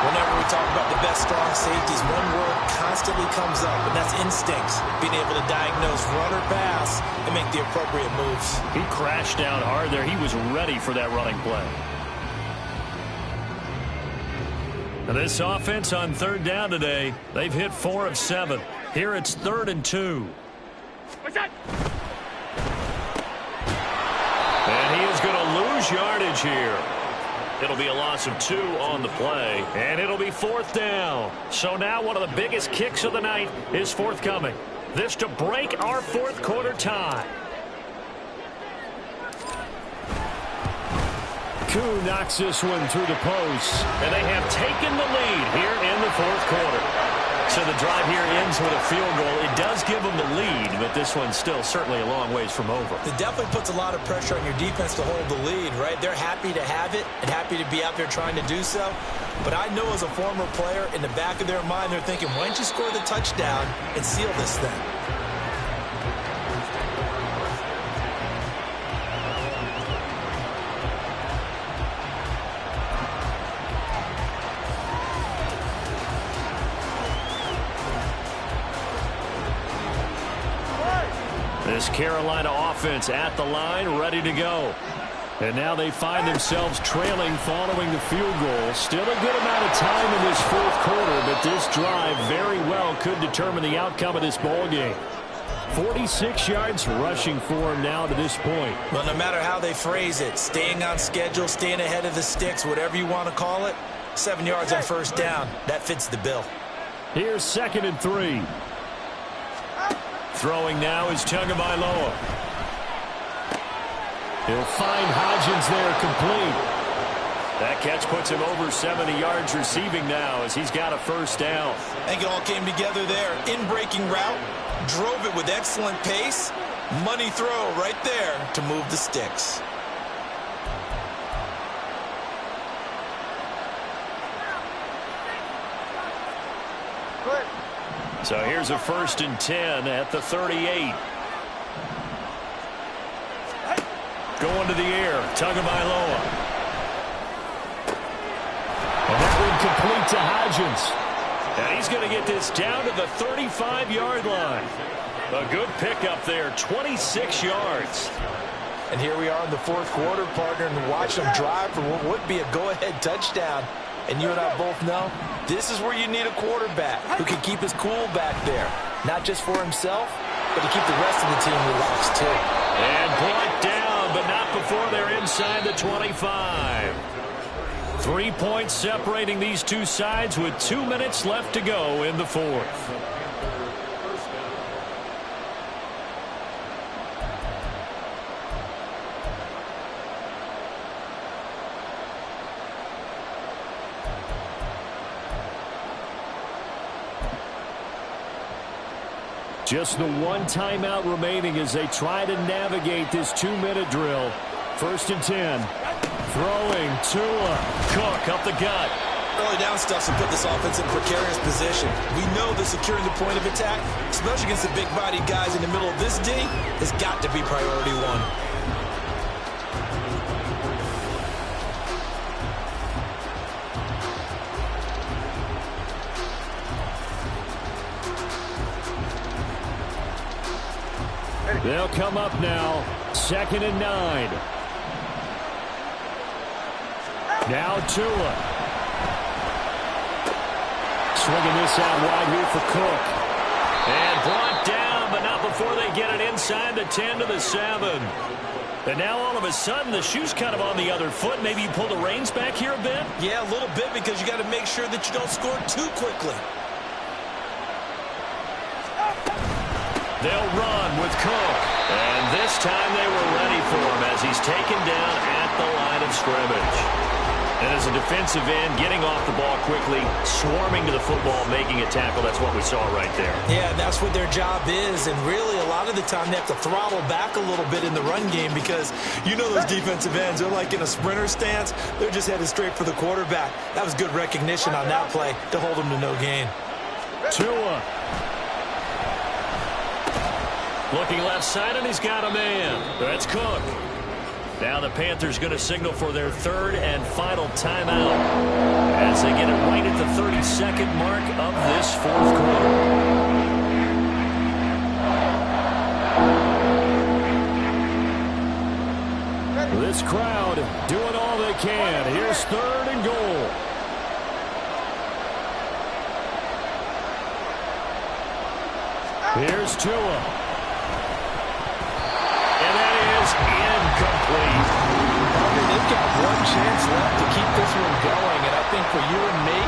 Whenever we talk about the best strong safeties, one word constantly comes up, and that's instincts. Being able to diagnose run or pass and make the appropriate moves. He crashed down hard there. He was ready for that running play. And this offense on 3rd down today, they've hit 4 of 7. Here it's 3rd and 2. What's that? And he is going to lose yardage here. It'll be a loss of 2 on the play, and it'll be 4th down. So now one of the biggest kicks of the night is forthcoming. This to break our fourth quarter tie. Koo knocks this one through the post, and they have taken the lead here in the fourth quarter. So the drive here ends with a field goal. It does give them the lead, but this one's still certainly a long ways from over. It definitely puts a lot of pressure on your defense to hold the lead, right? They're happy to have it and happy to be out there trying to do so. But I know as a former player, in the back of their mind, they're thinking, why don't you score the touchdown and seal this thing? This Carolina offense at the line, ready to go. And now they find themselves trailing following the field goal. Still a good amount of time in this fourth quarter, but this drive very well could determine the outcome of this ball game. 46 yards rushing for him now to this point. Well, no matter how they phrase it, staying on schedule, staying ahead of the sticks, whatever you want to call it, 7 yards on first down, that fits the bill. Here's 2nd and 3. Throwing now is Tagovailoa. He'll find Hodgins there complete. That catch puts him over 70 yards receiving now as he's got a first down. I think it all came together there. In-breaking route, drove it with excellent pace. Money throw right there to move the sticks. So here's a 1st and 10 at the 38. Going to the air, Tagovailoa. And that one complete to Hodgins. And he's going to get this down to the 35-yard line. A good pickup there, 26 yards. And here we are in the 4th quarter, partner, and watch them drive for what would be a go-ahead touchdown. And you and I both know this is where you need a quarterback who can keep his cool back there. Not just for himself, but to keep the rest of the team relaxed too. And brought down, but not before they're inside the 25. 3 points separating these two sides with 2 minutes left to go in the 4th. Just the one timeout remaining as they try to navigate this 2-minute drill. 1st and 10. Throwing Tua. Cook up the gut. Early down stuff to put this offense in precarious position. We know that securing the point of attack, especially against the big-bodied guys in the middle of this D, has got to be priority one. They'll come up now. 2nd and 9. Now Tua. Swinging this out wide here for Cook. And brought down, but not before they get it inside the 10 to the 7. And now all of a sudden the shoe's kind of on the other foot. Maybe you pull the reins back here a bit? Yeah, a little bit, because you got to make sure that you don't score too quickly. They'll run with Cook. And this time they were ready for him as he's taken down at the line of scrimmage. And as a defensive end, getting off the ball quickly, swarming to the football, making a tackle, that's what we saw right there. Yeah, that's what their job is. And really, a lot of the time, they have to throttle back a little bit in the run game because you know those defensive ends, they're like in a sprinter stance. They're just headed straight for the quarterback. That was good recognition on that play to hold them to no gain. Tua. Looking left side, and he's got a man. That's Cook. Now the Panthers going to signal for their 3rd and final timeout as they get it right at the 32nd mark of this 4th quarter. This crowd doing all they can. Here's 3rd and goal. Here's Tua. Incomplete. They've got one chance left to keep this one going, and I think for you and me,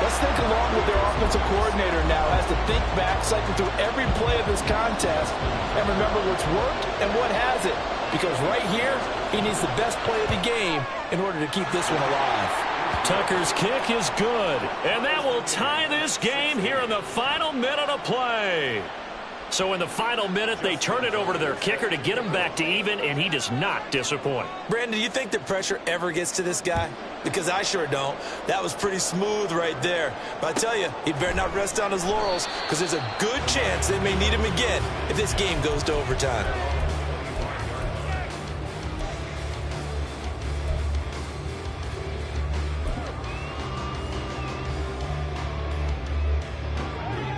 let's think along with their offensive coordinator now as to think back, cycle through every play of this contest, and remember what's worked and what hasn't. Because right here, he needs the best play of the game in order to keep this one alive. Tucker's kick is good, and that will tie this game here in the final minute of play. So in the final minute, they turn it over to their kicker to get him back to even, and he does not disappoint. Brandon, do you think the pressure ever gets to this guy? Because I sure don't. That was pretty smooth right there. But I tell you, he better not rest on his laurels, because there's a good chance they may need him again if this game goes to overtime.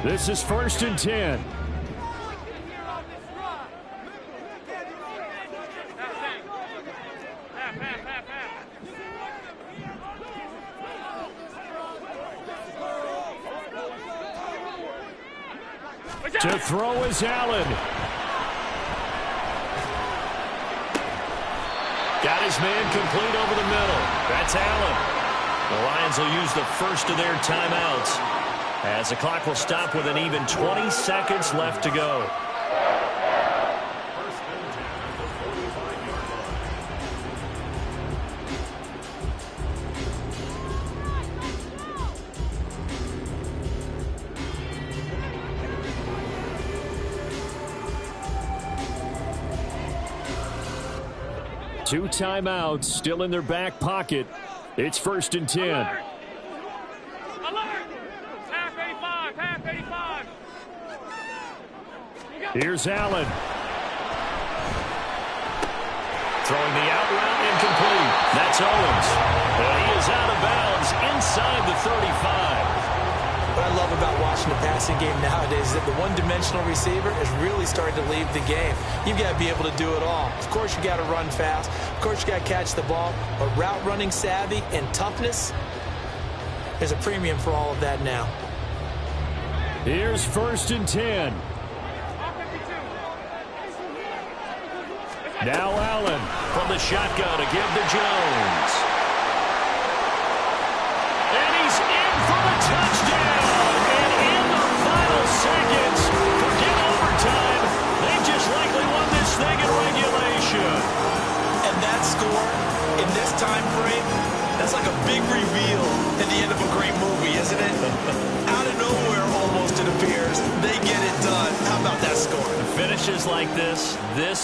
This is 1st and 10. To throw is Allen. Got his man complete over the middle. That's Allen. The Lions will use the first of their timeouts as the clock will stop with an even 20 seconds left to go. 2 timeouts still in their back pocket. It's 1st and 10. Alert! Half 85, half 85. Here's Allen. Throwing the out route incomplete. That's Owens. And he is out of bounds inside the 35. What I love about watching the passing game nowadays is that the one-dimensional receiver is really starting to leave the game. You've got to be able to do it all. Of course, you got to run fast. Of course, you got to catch the ball. But route running savvy and toughness, there's a premium for all of that now. Here's 1st and 10. Now Allen from the shotgun to give to Jones. And he's in for the touchdown. And in the final seconds, forget overtime. They just likely won this thing in regulation. And that score in this time frame, that's like a big reveal at the end of a great movie, isn't it? Out of nowhere, almost, it appears. They get it done. How about that score? Finishes like this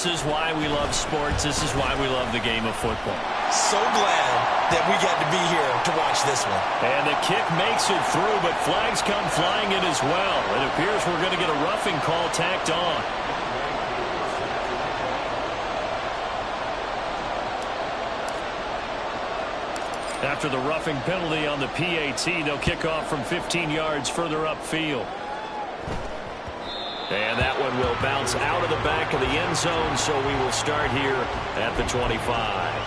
is why we love sports. This is why we love the game of football. So glad that we got to be here to watch this one. And the kick makes it through, but flags come flying in as well. It appears we're going to get a roughing call tacked on. After the roughing penalty on the PAT, they'll kick off from 15 yards further upfield. And that one will bounce out of the back of the end zone, so we will start here at the 25.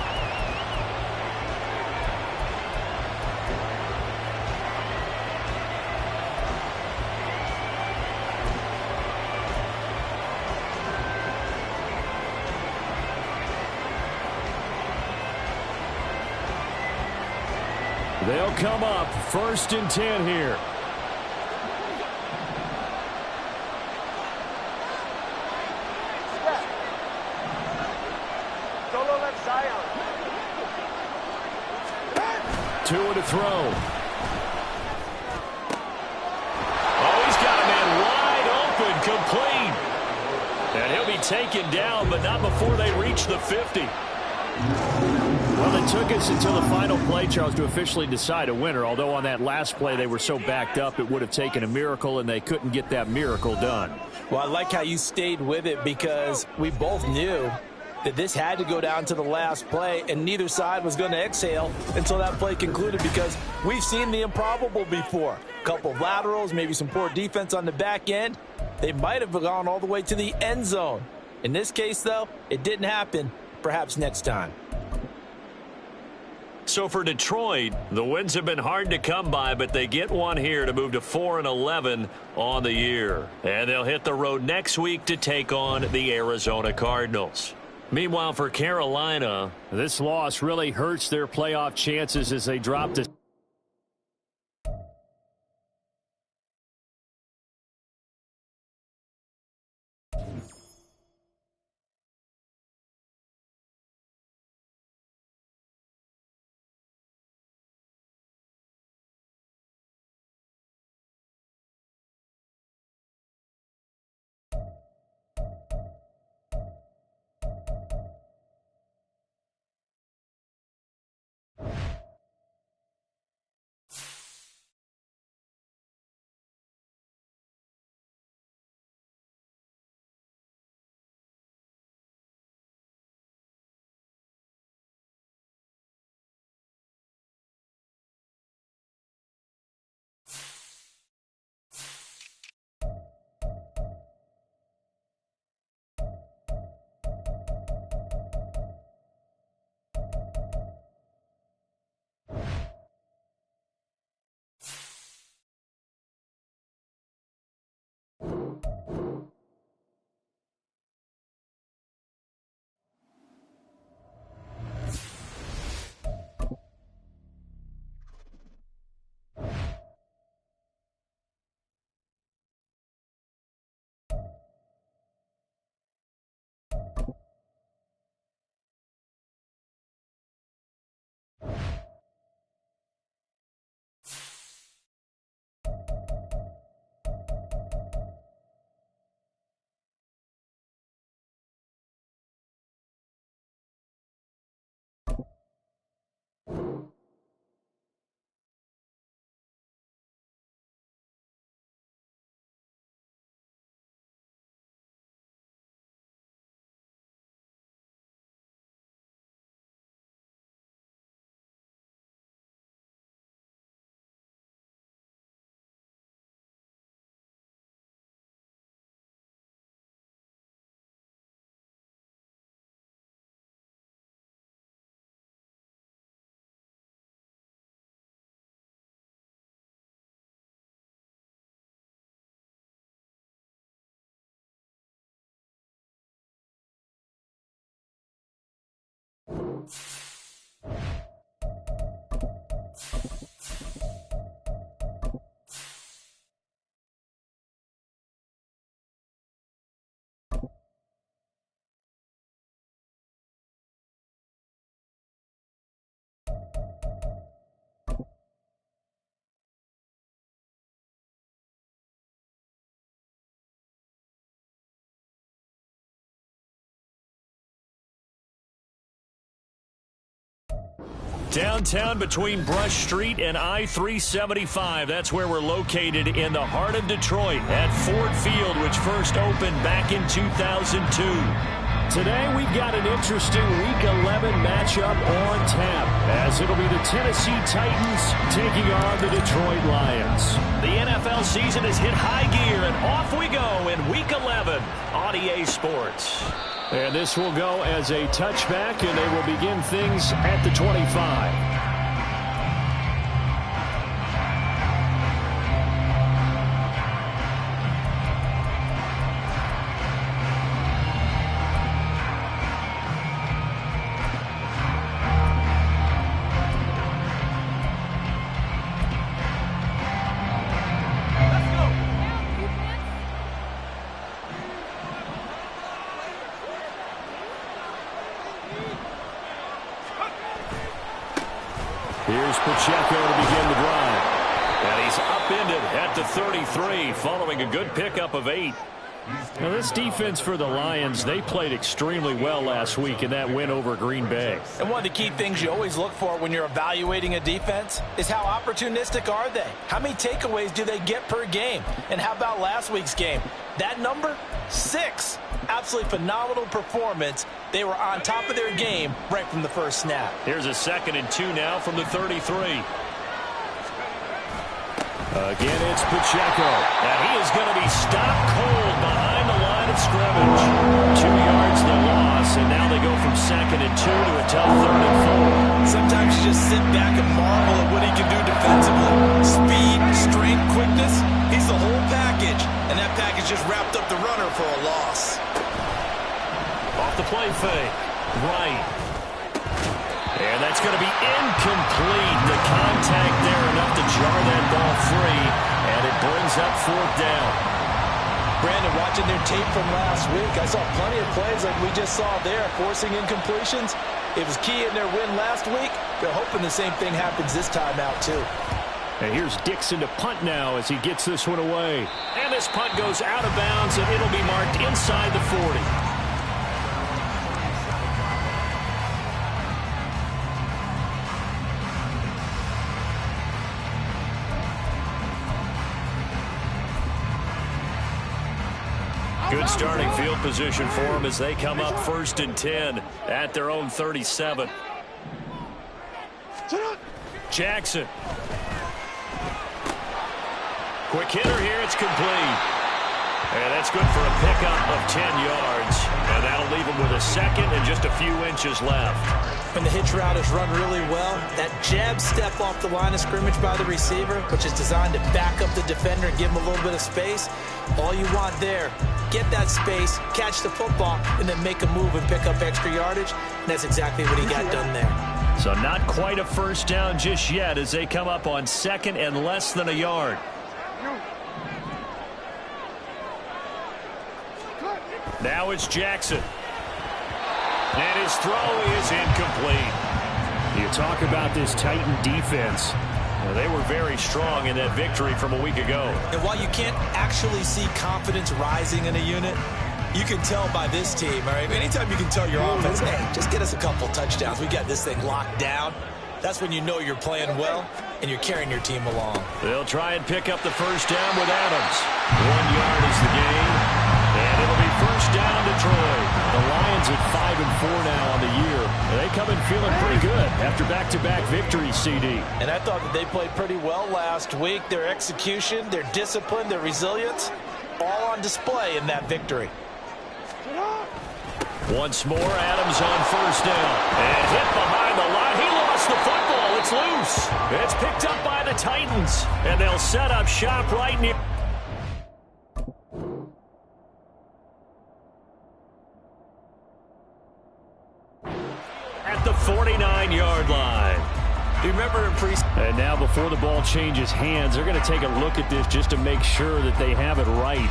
They'll come up 1st and 10 here. Solo left side. Two to throw. Oh, he's got a man wide open, complete. And he'll be taken down, but not before they reach the 50. Well, it took us until the final play, Charles, to officially decide a winner, although on that last play they were so backed up it would have taken a miracle, and they couldn't get that miracle done. Well, I like how you stayed with it because we both knew that this had to go down to the last play, and neither side was going to exhale until that play concluded because we've seen the improbable before. A couple of laterals, maybe some poor defense on the back end. They might have gone all the way to the end zone. In this case, though, it didn't happen. Perhaps next time. So for Detroit, the wins have been hard to come by, but they get one here to move to 4-11 on the year. And they'll hit the road next week to take on the Arizona Cardinals. Meanwhile, for Carolina, this loss really hurts their playoff chances as they drop to Downtown between Brush Street and I-375. That's where we're located in the heart of Detroit at Ford Field, which first opened back in 2002. Today we've got an interesting Week 11 matchup on tap, as it'll be the Tennessee Titans taking on the Detroit Lions. The NFL season has hit high gear, and off we go in Week 11 on EA Sports. And this will go as a touchback, and they will begin things at the 25. Here's Pacheco to begin the drive. And he's upended at the 33 following a good pickup of 8. Now this defense for the Lions, they played extremely well last week in that win over Green Bay. And one of the key things you always look for when you're evaluating a defense is how opportunistic are they? How many takeaways do they get per game? And how about last week's game? That number? 6. Absolutely phenomenal performance. They were on top of their game right from the first snap. Here's a 2nd and 2 now from the 33. Again, it's Pacheco. And he is going to be stopped cold behind the line of scrimmage. 2 yards the loss, and now they go from 2nd and 2 to a tough 3rd and 4. Sometimes you just sit back and marvel at what he can do defensively. Speed, strength, quickness. He's the whole package. And that package just wrapped up the runner for a loss. Off the play fake. Right. And that's going to be incomplete. The contact there enough to jar that ball free. And it brings up 4th down. Brandon, watching their tape from last week, I saw plenty of plays like we just saw there, forcing incompletions. It was key in their win last week. They're hoping the same thing happens this time out, too. And here's Dixon to punt now as he gets this one away. And this punt goes out of bounds, and it'll be marked inside the 40. Good starting field position for them as they come up 1st and 10 at their own 37. Jackson. Quick hitter here. It's complete. And that's good for a pickup of 10 yards. And that'll leave him with a 2nd and just a few inches left. When the hitch route is run really well, that jab step off the line of scrimmage by the receiver, which is designed to back up the defender and give him a little bit of space, all you want there, get that space, catch the football, and then make a move and pick up extra yardage. And that's exactly what he got done there. So not quite a 1st down just yet as they come up on 2nd and less than a yard. Now it's Jackson. And his throw is incomplete. You talk about this Titan defense. Well, they were very strong in that victory from a week ago. And while you can't actually see confidence rising in a unit, you can tell by this team, all right? Anytime you can tell your offense, hey, just get us a couple touchdowns. We got this thing locked down. That's when you know you're playing well and you're carrying your team along. They'll try and pick up the 1st down with Adams. 1 yard is the gain. And it'll be 1st down Detroit. The Lions at 5-4 now on the year. They come in feeling pretty good after back-to-back victories, CD. And I thought that they played pretty well last week. Their execution, their discipline, their resilience, all on display in that victory. Once more, Adams on 1st down. And hit behind the line. He lost the football. It's loose. It's picked up by the Titans. And they'll set up shop right near. At the 49-yard line. Do you remember in preseason? And now before the ball changes hands, they're going to take a look at this just to make sure that they have it right.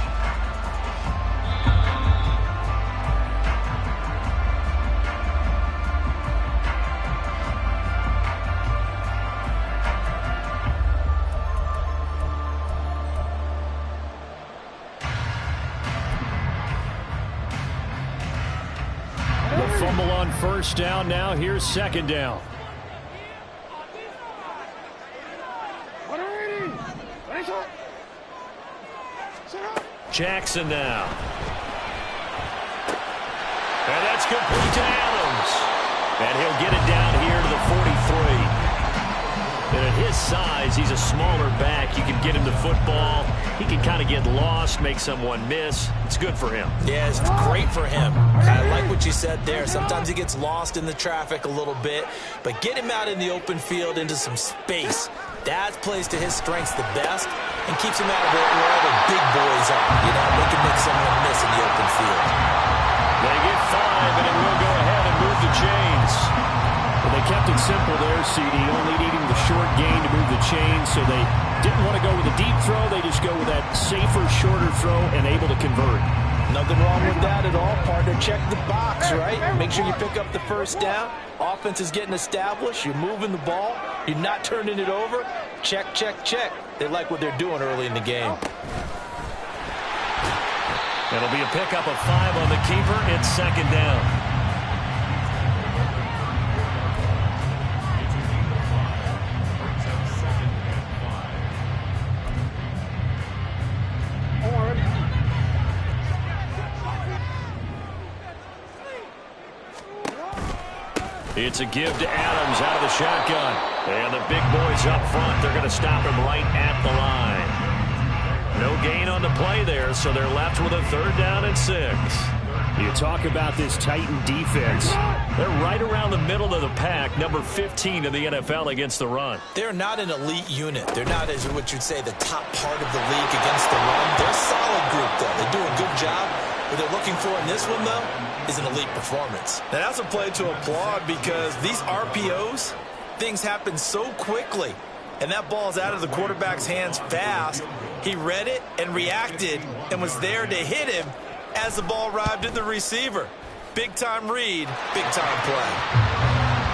The fumble on 1st down. Now here's 2nd down. Jackson now. And that's complete to Adams. And he'll get it down here to the 43. And at his size, he's a smaller back. You can get him the football. He can kind of get lost, make someone miss. It's good for him. Yeah, it's great for him. I like what you said there. Sometimes he gets lost in the traffic a little bit, but get him out in the open field into some space. That plays to his strengths the best and keeps him out of where all the big boys are. You know, they can make someone miss in the open field. They get 5, and it will go ahead and move the chains. Well, they kept it simple there, CD, only needing the short gain to move the chains, so they didn't want to go with a deep throw. They just go with that safer, shorter throw and able to convert. Nothing wrong with that at all, partner. Check the box, right? Make sure you pick up the first down. Offense is getting established. You're moving the ball. You're not turning it over. Check, check, check. They like what they're doing early in the game. It'll be a pickup of 5 on the keeper. It's second down. It's a give to Adams out of the shotgun. And the big boys up front, they're going to stop him right at the line. No gain on the play there, so they're left with a 3rd down and 6. You talk about this Titan defense. They're right around the middle of the pack, number 15 in the NFL against the run. They're not an elite unit. They're not, as what you'd say, the top part of the league against the run. They're a solid group, though. They do a good job. What they're looking for in this one, though, is an elite performance. Now, that's a play to applaud because these RPOs, things happen so quickly. And that ball's out of the quarterback's hands fast. He read it and reacted and was there to hit him as the ball arrived at the receiver. Big-time read, big-time play.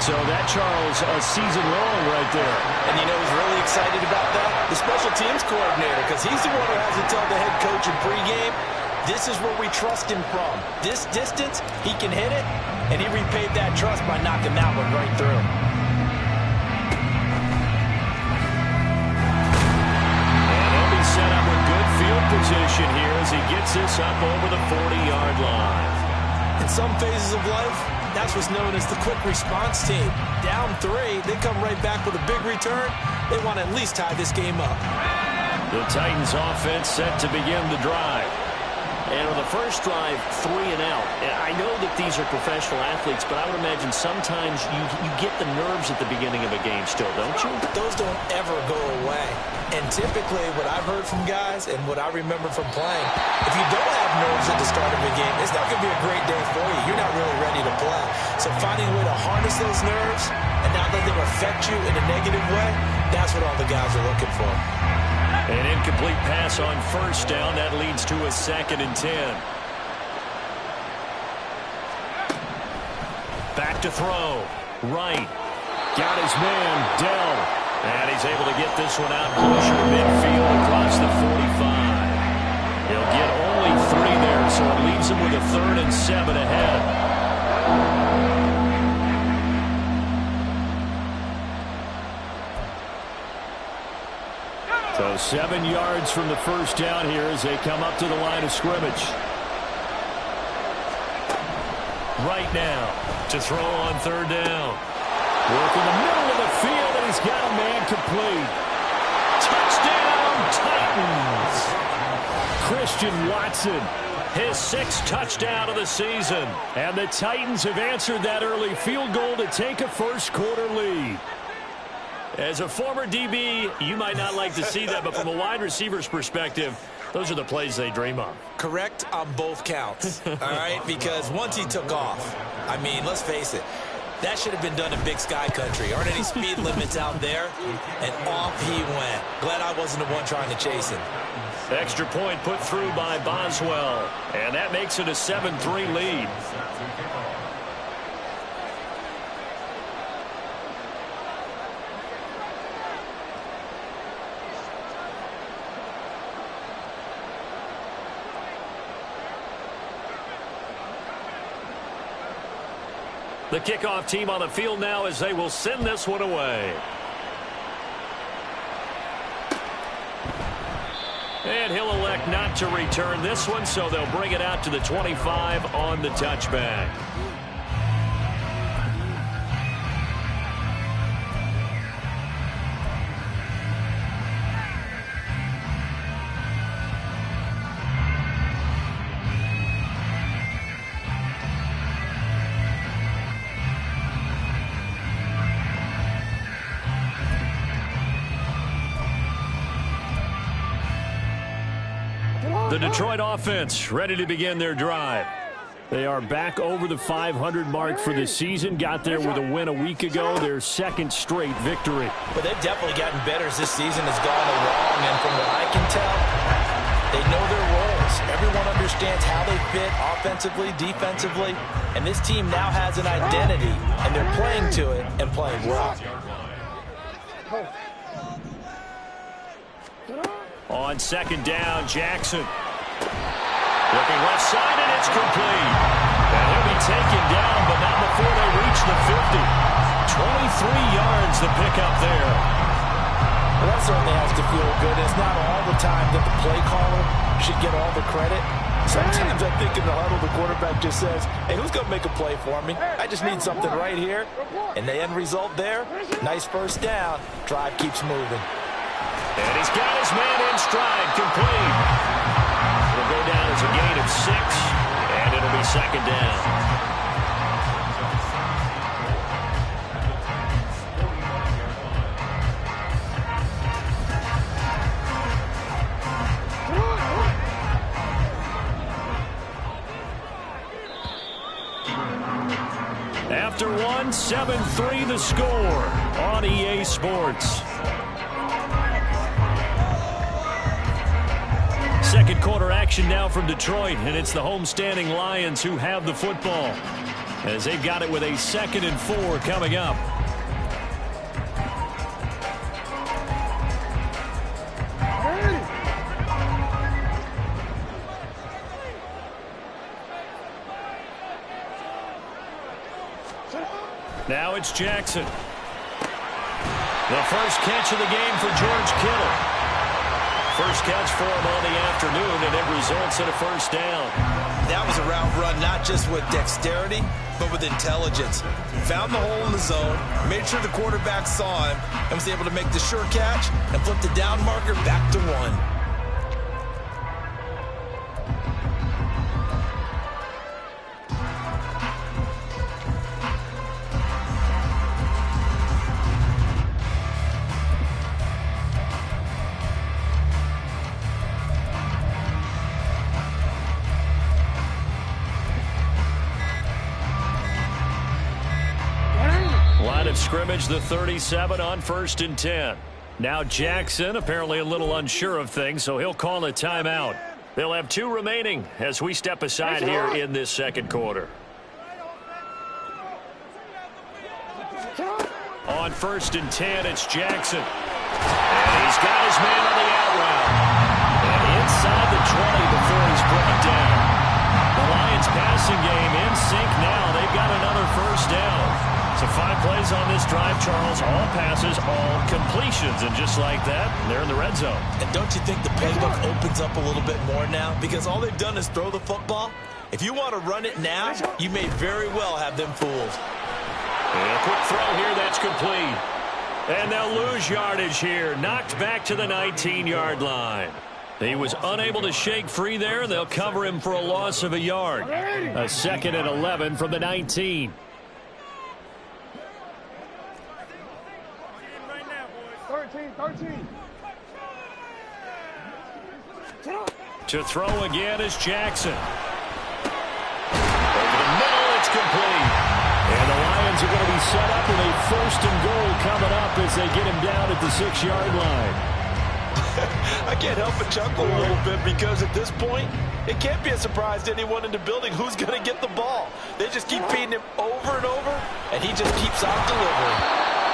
So that, Charles, a season long right there. And you know who's really excited about that? The special teams coordinator, because he's the one who has to tell the head coach in pregame, this is where we trust him from. This distance, he can hit it, and he repaid that trust by knocking that one right through. And he'll be set up with good field position here as he gets this up over the 40-yard line. In some phases of life, that's what's known as the quick response team. Down 3, they come right back with a big return. They want to at least tie this game up. The Titans offense set to begin the drive. And on the first drive, 3 and out. I know that these are professional athletes, but I would imagine sometimes you get the nerves at the beginning of a game still, don't you? Those don't ever go away. And typically what I've heard from guys and what I remember from playing, if you don't have nerves at the start of a game, it's not going to be a great day for you. You're not really ready to play. So finding a way to harness those nerves and not let them affect you in a negative way, that's what all the guys are looking for. An incomplete pass on first down. That leads to a 2nd and 10. Back to throw. Right. Got his man, Dell. And he's able to get this one out closer to midfield across the 45. He'll get only 3 there, so it leaves him with a 3rd and 7 ahead. So 7 yards from the first down here as they come up to the line of scrimmage. Right now to throw on 3rd down. Work in the middle of the field, and he's got a man complete. Touchdown, Titans! Christian Watson. His 6th touchdown of the season. And the Titans have answered that early field goal to take a first-quarter lead. As a former DB, you might not like to see that, but from a wide receiver's perspective, those are the plays they dream of. Correct on both counts, all right? Because once he took off, I mean, let's face it, that should have been done in Big Sky Country. Aren't any speed limits out there? And off he went. Glad I wasn't the one trying to chase him. Extra point put through by Boswell, and that makes it a 7-3 lead. The kickoff team on the field now as they will send this one away. And he'll elect opt not to return this one, so they'll bring it out to the 25 on the touchback. The Detroit offense ready to begin their drive. They are back over the 500 mark for the season. Got there with a win a week ago, their second straight victory. But they've definitely gotten better as this season has gone along, and from what I can tell, they know their roles. Everyone understands how they fit offensively, defensively, and this team now has an identity, and they're playing to it and playing well. On second down, Jackson. Looking left side, and it's complete. And he'll be taken down, but not before they reach the 50. 23 yards to pick up there. Well, that certainly has to feel good. It's not all the time that the play caller should get all the credit. Sometimes I think in the huddle, the quarterback just says, hey, who's going to make a play for me? I just need something right here. And the end result there, nice first down. Drive keeps moving. And he's got his man in stride, complete. It'll go down as a gain of 6, and it'll be second down. After one, 7-3 the score on EA Sports. Second quarter action now from Detroit, and it's the homestanding Lions who have the football as they've got it with a 2nd and 4 coming up. Now it's Jackson. The first catch of the game for George Kittle. First catch for him on the afternoon, and it results in a first down. That was a route run, not just with dexterity, but with intelligence. Found the hole in the zone, made sure the quarterback saw him, and was able to make the sure catch and flip the down marker back to 1. Scrimmage, the 37 on 1st and 10. Now Jackson apparently a little unsure of things, so he'll call a timeout. They'll have 2 remaining as we step aside here in this second quarter. On 1st and 10, it's Jackson. And he's got his man on the out route. And inside the 20 before he's brought down. The Lions passing game in sync now. They've got another first down. So 5 plays on this drive, Charles. All passes, all completions. And just like that, they're in the red zone. And don't you think the playbook opens up a little bit more now? Because all they've done is throw the football. If you want to run it now, you may very well have them fooled. And a quick throw here, that's complete. And they'll lose yardage here. Knocked back to the 19-yard line. He was unable to shake free there. They'll cover him for a loss of a yard. A 2nd and 11 from the 19. 13. To throw again is Jackson. Over the middle, it's complete. And the Lions are going to be set up with a 1st and goal coming up as they get him down at the 6-yard line. I can't help but chuckle a little bit because at this point, it can't be a surprise to anyone in the building who's going to get the ball. They just keep feeding him over and over, and he just keeps on delivering.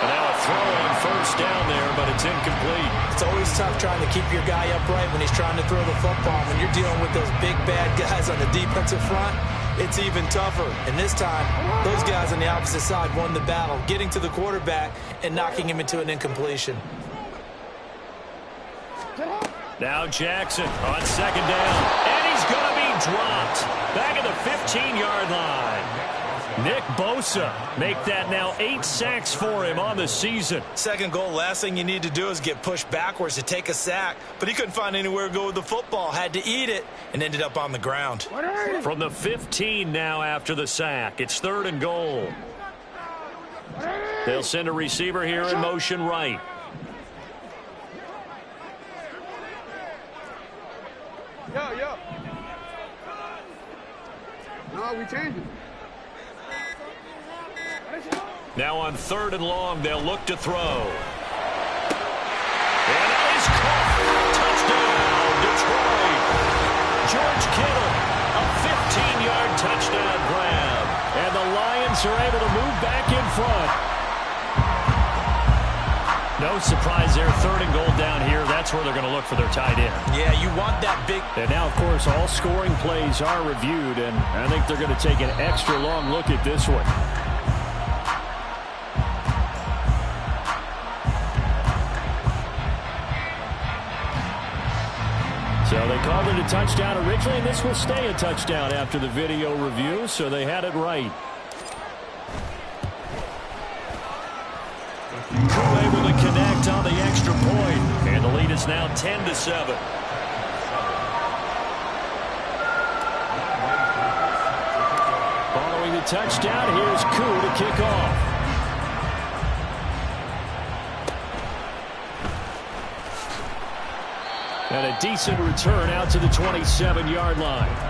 And now a throw on first down there, but it's incomplete. It's always tough trying to keep your guy upright when he's trying to throw the football. When you're dealing with those big, bad guys on the defensive front, it's even tougher. And this time, those guys on the opposite side won the battle, getting to the quarterback and knocking him into an incompletion. Now Jackson on second down. And he's going to be dropped. Back at the 15-yard line. Nick Bosa make that now 8 sacks for him on the season. Second goal, last thing you need to do is get pushed backwards to take a sack. But he couldn't find anywhere to go with the football. Had to eat it and ended up on the ground. From the 15 now after the sack. It's 3rd and goal. They'll send a receiver here in motion right. Yo. No, we changing. Now on 3rd and long, they'll look to throw. And that is caught. Touchdown, Detroit. George Kittle, a 15-yard touchdown grab. And the Lions are able to move back in front. No surprise there, 3rd and goal down here. That's where they're going to look for their tight end. Yeah, you want that big. And now, of course, all scoring plays are reviewed, and I think they're going to take an extra long look at this one. So they called it a touchdown originally, and this will stay a touchdown after the video review, so they had it right. Koo able to connect on the extra point, and the lead is now 10-7. Following the touchdown, here's Koo to kick off. And a decent return out to the 27-yard line.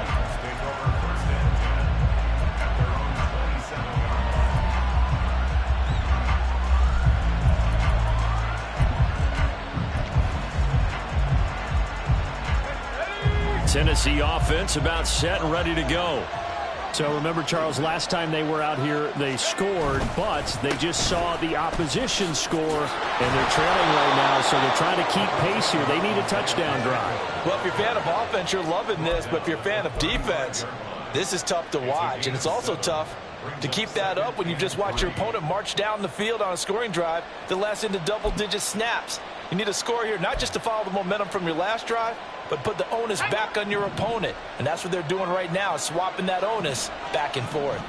Tennessee offense about set and ready to go. So remember, Charles, last time they were out here, they scored, but they just saw the opposition score, and they're trailing right now, so they're trying to keep pace here. They need a touchdown drive. Well, if you're a fan of offense, you're loving this, but if you're a fan of defense, this is tough to watch, and it's also tough to keep that up when you just watch your opponent march down the field on a scoring drive that lasts into double-digit snaps. You need a score here, not just to follow the momentum from your last drive, but put the onus back on your opponent. And that's what they're doing right now, swapping that onus back and forth.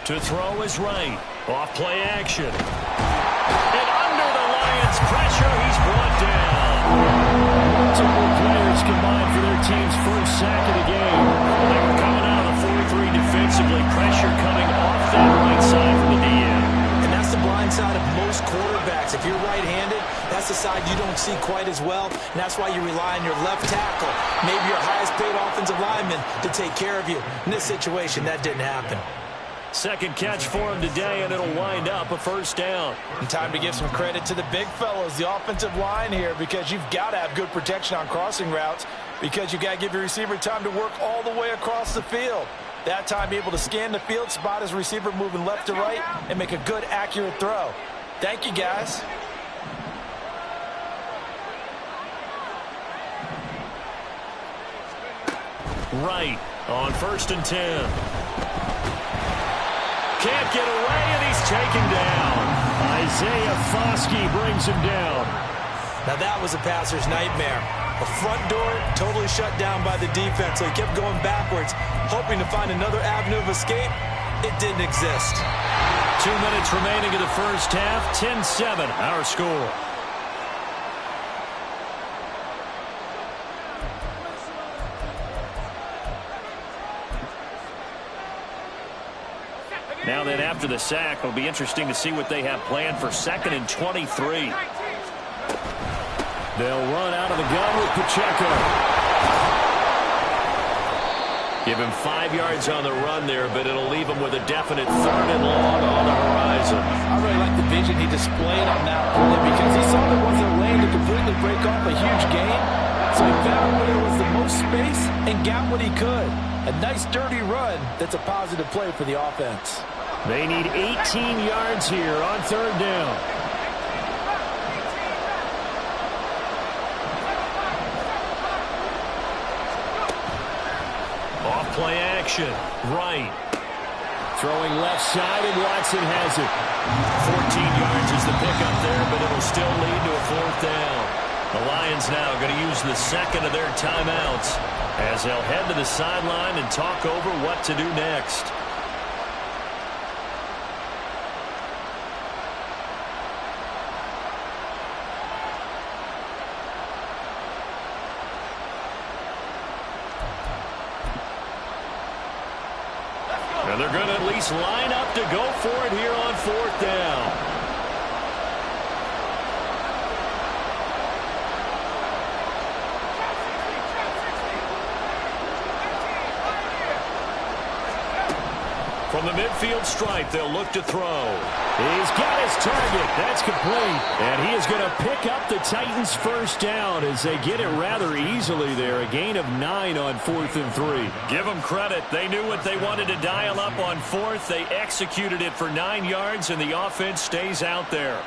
To throw is right. Off play action. And under the Lions' pressure, he's brought down. Multiple players combined for their team's first sack of the game. They were coming out of the 4-3 defensively. Pressure coming off that right side from the DN. And that's the blind side of most quarterbacks. If you're right-handed, that's the side you don't see quite as well, and that's why you rely on your left tackle, maybe your highest-paid offensive lineman, to take care of you. In this situation, that didn't happen. Second catch for him today, and it'll wind up a first down. And time to give some credit to the big fellas, the offensive line here, because you've got to have good protection on crossing routes, because you've got to give your receiver time to work all the way across the field. That time, be able to scan the field, spot his receiver moving left to right, and make a good, accurate throw. Thank you, guys. Right on 1st and 10. Can't get away, and he's taken down. Isaiah Foskey brings him down. Now that was a passer's nightmare. A front door totally shut down by the defense, so he kept going backwards, hoping to find another avenue of escape. It didn't exist. 2 minutes remaining in the first half. 10-7, our score. Now then, after the sack, it'll be interesting to see what they have planned for 2nd and 23. They'll run out of the gun with Pacheco. Give him 5 yards on the run there, but it'll leave him with a definite 3rd and long on the horizon. I really like the vision he displayed on that play because he saw there wasn't a lane to completely break off a huge gain. So he found where there was the most space and got what he could. A nice, dirty run that's a positive play for the offense. They need 18 yards here on 3rd down. Off-play action. Right. Throwing left side, and Watson has it. 14 yards is the pickup there, but it'll still lead to a 4th down. The Lions now going to use the second of their timeouts as they'll head to the sideline and talk over what to do next. And they're going to at least line up to go for it here on fourth down. From the midfield stripe, they'll look to throw. He's got his target. That's complete. And he is going to pick up the Titans' first down as they get it rather easily there. A gain of 9 on 4th and 3. Give them credit. They knew what they wanted to dial up on fourth. They executed it for 9 yards, and the offense stays out there.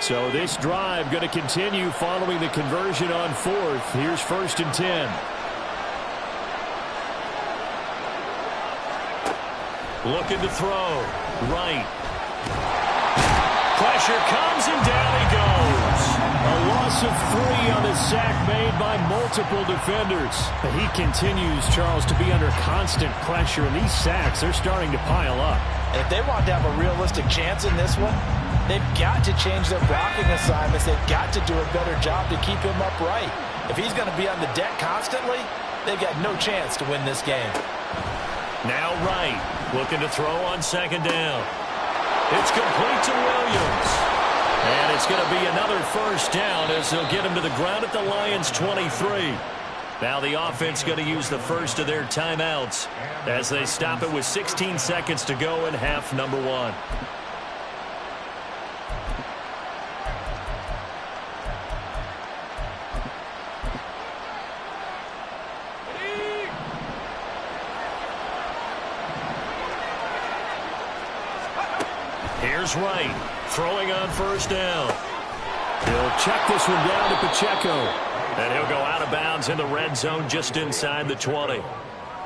So this drive going to continue following the conversion on 4th. Here's 1st and 10. Looking to throw. Right. Pressure comes and down he goes. A loss of 3 on the sack made by multiple defenders. But he continues, Charles, to be under constant pressure. And these sacks, they're starting to pile up. And if they want to have a realistic chance in this one, they've got to change their blocking assignments. They've got to do a better job to keep him upright. If he's going to be on the deck constantly, they've got no chance to win this game. Now Wright looking to throw on second down. It's complete to Williams. And it's going to be another first down as they'll get him to the ground at the Lions' 23. Now the offense going to use the first of their timeouts as they stop it with 16 seconds to go in half number 1. Here's Wright throwing on first down. He'll check this one down to Pacheco. And he'll go out of bounds in the red zone just inside the 20.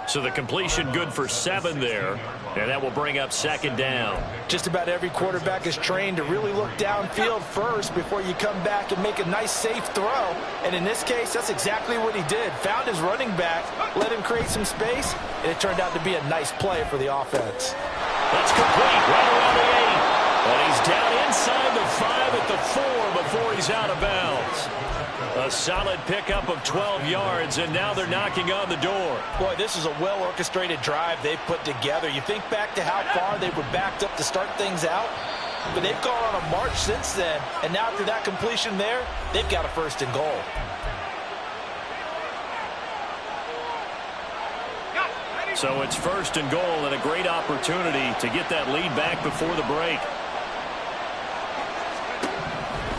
So the completion good for 7 there. And that will bring up second down. Just about every quarterback is trained to really look downfield first before you come back and make a nice, safe throw. And in this case, that's exactly what he did. Found his running back, let him create some space, and it turned out to be a nice play for the offense. That's complete right around the 8. And he's down inside the 5 at the 4 before he's out of bounds. A solid pickup of 12 yards, and now they're knocking on the door. Boy, this is a well-orchestrated drive they've put together. You think back to how far they were backed up to start things out, but they've gone on a march since then, and now after that completion there, they've got a first and goal. So it's first and goal and a great opportunity to get that lead back before the break.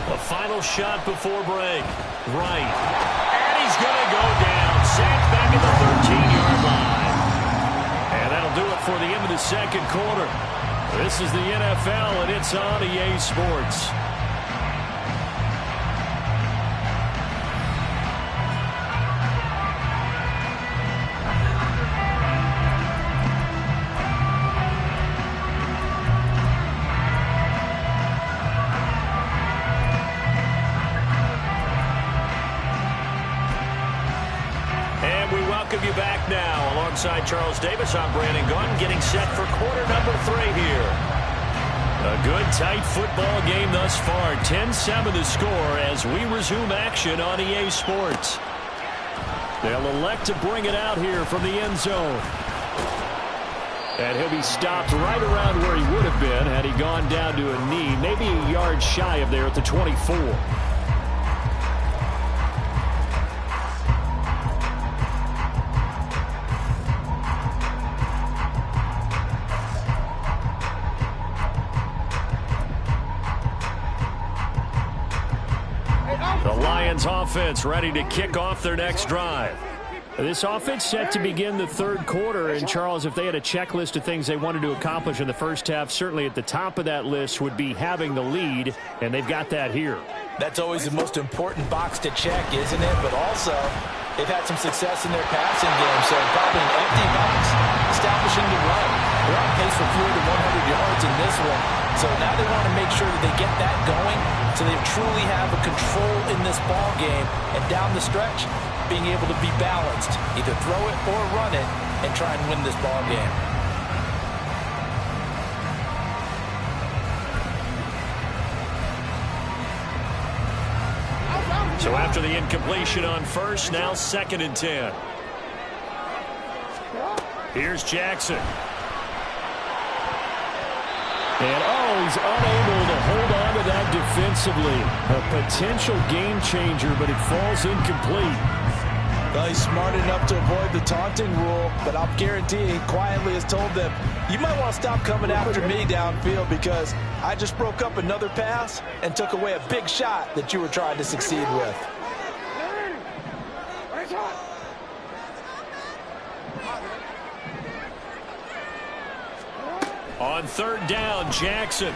A final shot before break. Right. And he's going to go down. Sacked back at the 13-yard line. And that'll do it for the end of the second quarter. This is the NFL, and it's on EA Sports. You back now alongside Charles Davis. I'm Brandon Gaudin getting set for quarter number 3 here. A good tight football game thus far. 10-7 the score as we resume action on EA Sports. They'll elect to bring it out here from the end zone. And he'll be stopped right around where he would have been had he gone down to a knee, maybe a yard shy of there at the 24. Offense ready to kick off their next drive. This offense set to begin the third quarter. And, Charles, if they had a checklist of things they wanted to accomplish in the first half, certainly at the top of that list would be having the lead, and they've got that here. That's always the most important box to check, isn't it? But also, they've had some success in their passing game, so probably an empty box establishing the run. They're on pace for fewer than 100 yards in this one. So now they want to make sure that they get that going so they truly have a control in this ball game. And down the stretch, being able to be balanced. Either throw it or run it and try and win this ball game. So after the incompletion on first, now 2nd and 10. Here's Jackson. And, he's unable to hold on to that defensively. A potential game changer, but it falls incomplete. Well, he's smart enough to avoid the taunting rule, but I'll guarantee he quietly has told them, you might want to stop coming after me downfield because I just broke up another pass and took away a big shot that you were trying to succeed with. On 3rd down, Jackson. And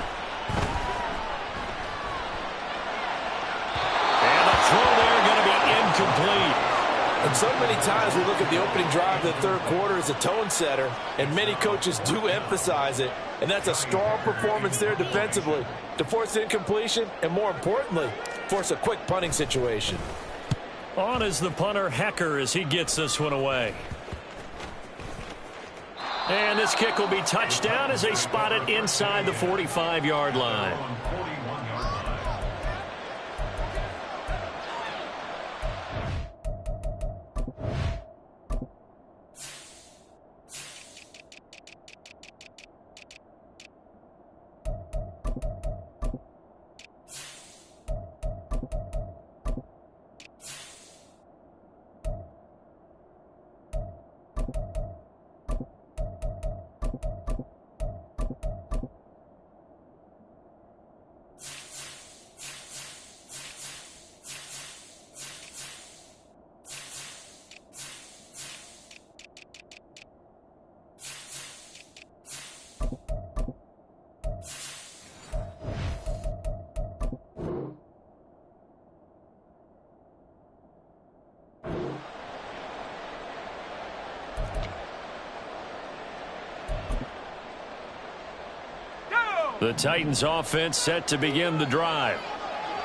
the throw there going to be incomplete. And so many times we look at the opening drive of the 3rd quarter as a tone setter, and many coaches do emphasize it. And that's a strong performance there defensively to force incompletion and, more importantly, force a quick punting situation. On is the punter, Hecker, as he gets this one away. And this kick will be touchdown as they spot it inside the 45-yard line. The Titans offense set to begin the drive.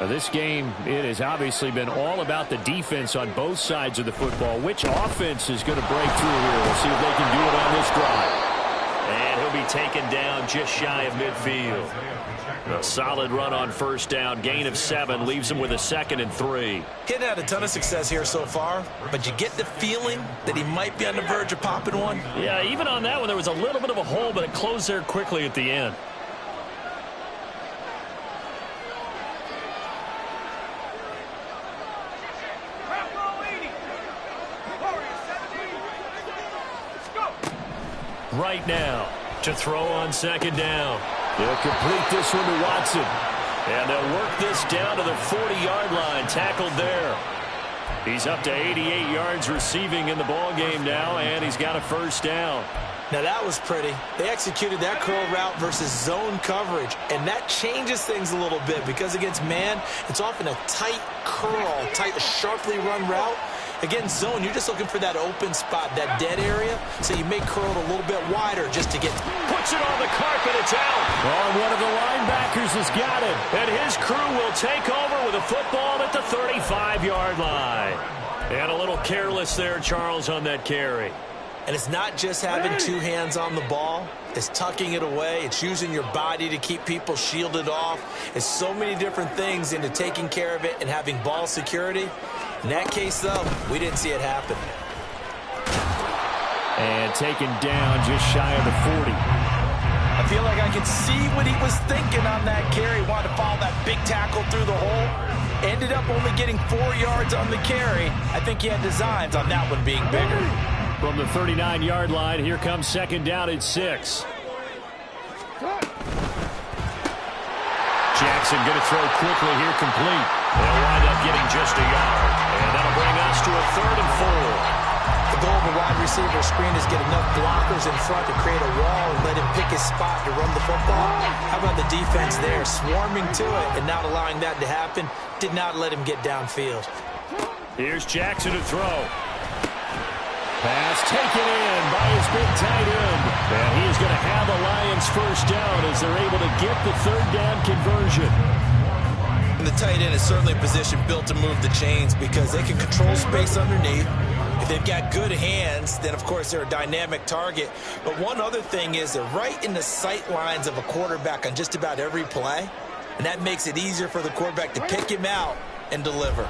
Now this game, it has obviously been all about the defense on both sides of the football. Which offense is going to break through here? We'll see if they can do it on this drive. And he'll be taken down just shy of midfield. A solid run on 1st down. Gain of 7 leaves him with a 2nd and 3. He hadn't had a ton of success here so far, but you get the feeling that he might be on the verge of popping one. Yeah, even on that one, there was a little bit of a hole, but it closed there quickly at the end. Right now to throw on 2nd down. They'll complete this one to Watson. And they'll work this down to the 40-yard line. Tackled there. He's up to 88 yards receiving in the ballgame now, and he's got a 1st down. Now that was pretty. They executed that curl route versus zone coverage, and that changes things a little bit because against man, it's often a tight curl, tight, sharply run route. Against zone, you're just looking for that open spot, that dead area, so you may curl it a little bit wider just to get... Puts it on the carpet, it's out. Oh, one of the linebackers has got it. And his crew will take over with a football at the 35-yard line. And a little careless there, Charles, on that carry. And it's not just having 2 hands on the ball. It's tucking it away. It's using your body to keep people shielded off. It's so many different things into taking care of it and having ball security. In that case, though, we didn't see it happen. And taken down just shy of the 40. I feel like I can see what he was thinking on that carry. Wanted to follow that big tackle through the hole. Ended up only getting 4 yards on the carry. I think he had designs on that one being bigger. From the 39-yard line, here comes 2nd down at 6. Jackson going to throw quickly here, complete. They'll wind up getting just a yard. And that'll bring us to a 3rd and 4. The goal of a wide receiver screen is get enough blockers in front to create a wall and let him pick his spot to run the football. How about the defense there, swarming to it and not allowing that to happen? Did not let him get downfield. Here's Jackson to throw. Pass taken in by his big tight end. And he is going to have a Lions first down as they're able to get the third down conversion. And the tight end is certainly a position built to move the chains because they can control space underneath. If they've got good hands, then, of course, they're a dynamic target. But one other thing is they're right in the sight lines of a quarterback on just about every play, and that makes it easier for the quarterback to pick him out and deliver.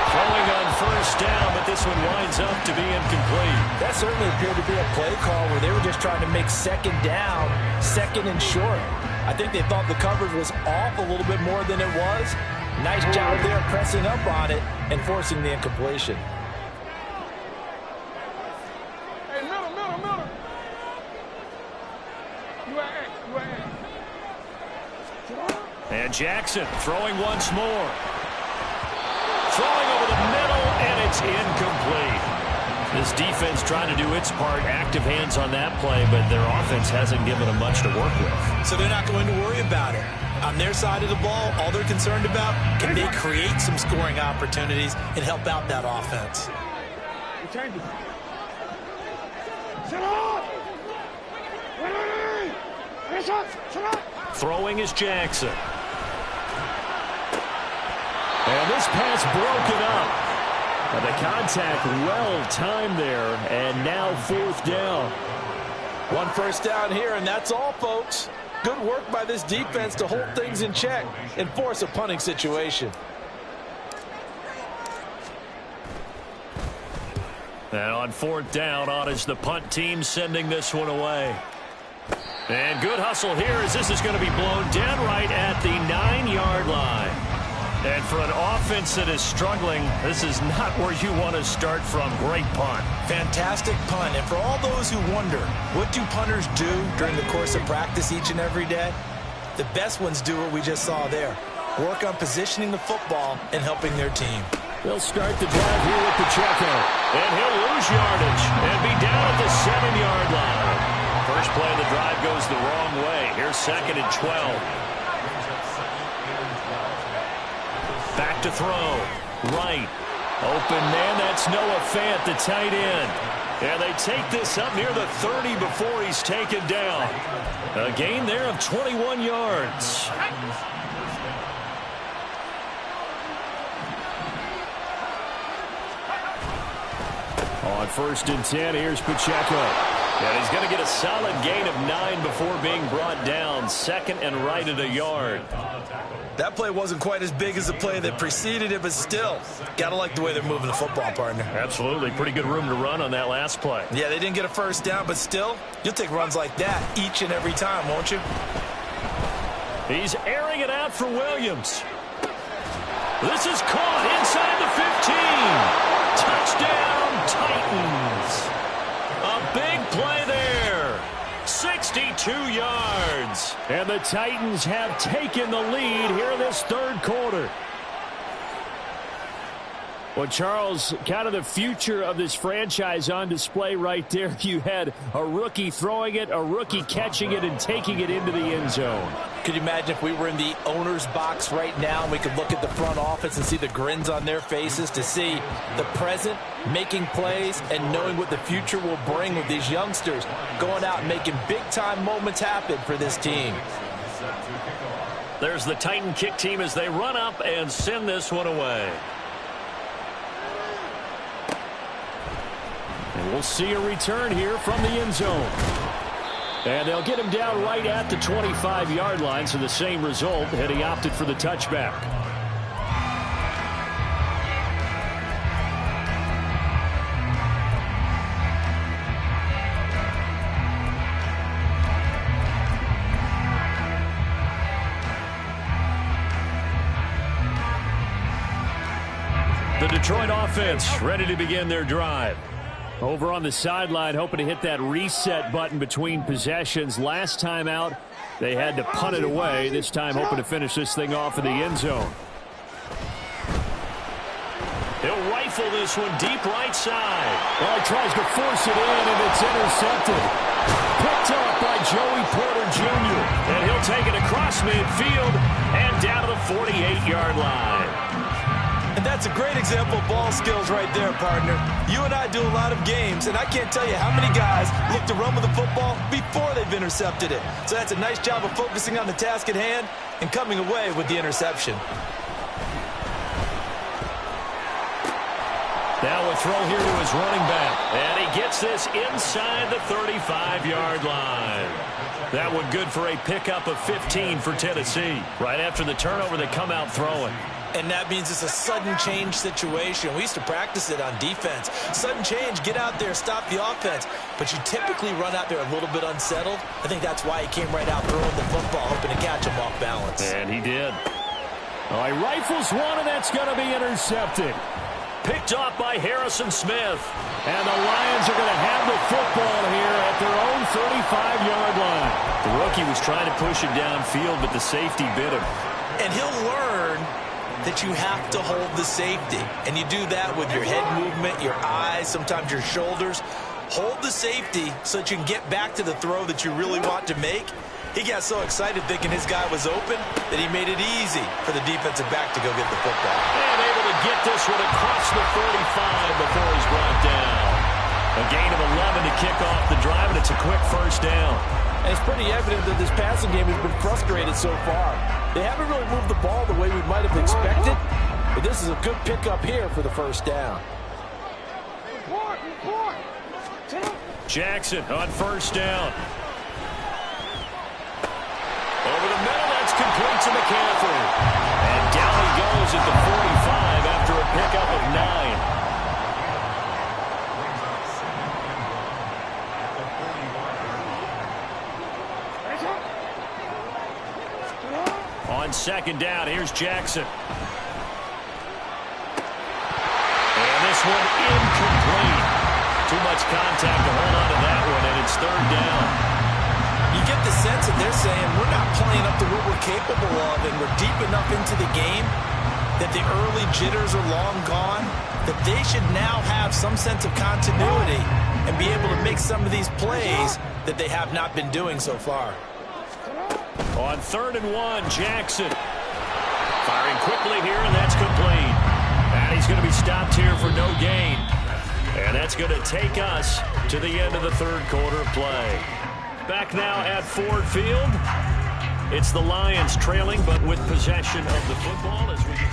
Throwing on first down, but this one winds up to be incomplete. That certainly appeared to be a play call where they were just trying to make second down, second and short. I think they thought the coverage was off a little bit more than it was. Nice job there pressing up on it and forcing the incompletion. Hey, middle. You at A. And Jackson throwing once more. Throwing over the middle, and it's incomplete. This defense trying to do its part, active hands on that play, but their offense hasn't given them much to work with. So they're not going to worry about it. On their side of the ball, all they're concerned about, can they create some scoring opportunities and help out that offense? We change it. Shut up! Shut up! Throwing is Jackson. And this pass broken up. And the contact well-timed there, and now fourth down. One first down here, and that's all, folks. Good work by this defense to hold things in check and force a punting situation. And on fourth down, on is the punt team sending this one away. And good hustle here as this is going to be blown dead right at the 9-yard line. And for an offense that is struggling, this is not where you want to start from. Great punt. Fantastic punt. And for all those who wonder, what do punters do during the course of practice each and every day? The best ones do what we just saw there. Work on positioning the football and helping their team. They'll start the drive here with Pacheco. And he'll lose yardage and be down at the 7-yard line. First play of the drive goes the wrong way. Here's 2nd and 12. Back to throw. Right. Open man, that's Noah Fant, the tight end. And they take this up near the 30 before he's taken down. A gain there of 21 yards. On 1st and 10, here's Pacheco. And he's going to get a solid gain of 9 before being brought down. 2nd and right at a yard. That play wasn't quite as big as the play that preceded it, but still, got to like the way they're moving the football, partner. Absolutely. Pretty good room to run on that last play. Yeah, they didn't get a first down, but still, you'll take runs like that each and every time, won't you? He's airing it out for Williams. This is caught inside the 15. Touchdown, Titans. A big play there. 62 yards. And the Titans have taken the lead here in this third quarter. Well, Charles, kind of the future of this franchise on display right there. You had a rookie throwing it, a rookie catching it, and taking it into the end zone. Could you imagine if we were in the owner's box right now and we could look at the front office and see the grins on their faces to see the present making plays and knowing what the future will bring with these youngsters going out and making big-time moments happen for this team. There's the Titan kick team as they run up and send this one away. And we'll see a return here from the end zone. And they'll get him down right at the 25-yard line, so the same result, and he opted for the touchback. The Detroit offense ready to begin their drive. Over on the sideline, hoping to hit that reset button between possessions. Last time out, they had to punt it away. This time, hoping to finish this thing off in the end zone. He'll rifle this one deep right side. Well, he tries to force it in, and it's intercepted. Picked up by Joey Porter Jr. And he'll take it across midfield and down to the 48-yard line. And that's a great example of ball skills right there, partner. You and I do a lot of games, and I can't tell you how many guys look to run with the football before they've intercepted it. So that's a nice job of focusing on the task at hand and coming away with the interception. Now a throw here to his running back. And he gets this inside the 35-yard line. That one good for a pickup of 15 for Tennessee. Right after the turnover, they come out throwing. And that means it's a sudden change situation. We used to practice it on defense. Sudden change, get out there, stop the offense. But you typically run out there a little bit unsettled. I think that's why he came right out throwing the football, hoping to catch him off balance. And he did. All right, rifles one, and that's going to be intercepted. Picked off by Harrison Smith. And the Lions are going to have the football here at their own 35-yard line. The rookie was trying to push it downfield, but the safety bit him. And he'll learn that you have to hold the safety. And you do that with your head movement, your eyes, sometimes your shoulders. Hold the safety so that you can get back to the throw that you really want to make. He got so excited thinking his guy was open that he made it easy for the defensive back to go get the football. And able to get this one across the 45 before he's brought down. A gain of 11 to kick off the drive, and it's a quick first down. And it's pretty evident that this passing game has been frustrated so far. They haven't really moved the ball the way we might have expected, but this is a good pickup here for the first down. Jackson on first down. Over the middle, that's complete to McCaffrey. And down he goes at the 45 after a pickup of 9. On second down, here's Jackson. And this one incomplete. Too much contact to hold on to that one, and it's third down. You get the sense that they're saying we're not playing up to what we're capable of, and we're deep enough into the game that the early jitters are long gone, that they should now have some sense of continuity and be able to make some of these plays that they have not been doing so far. On 3rd and 1, Jackson. Firing quickly here, and that's complete. And he's going to be stopped here for no gain. And that's going to take us to the end of the third quarter of play. Back now at Ford Field. It's the Lions trailing, but with possession of the football as we get...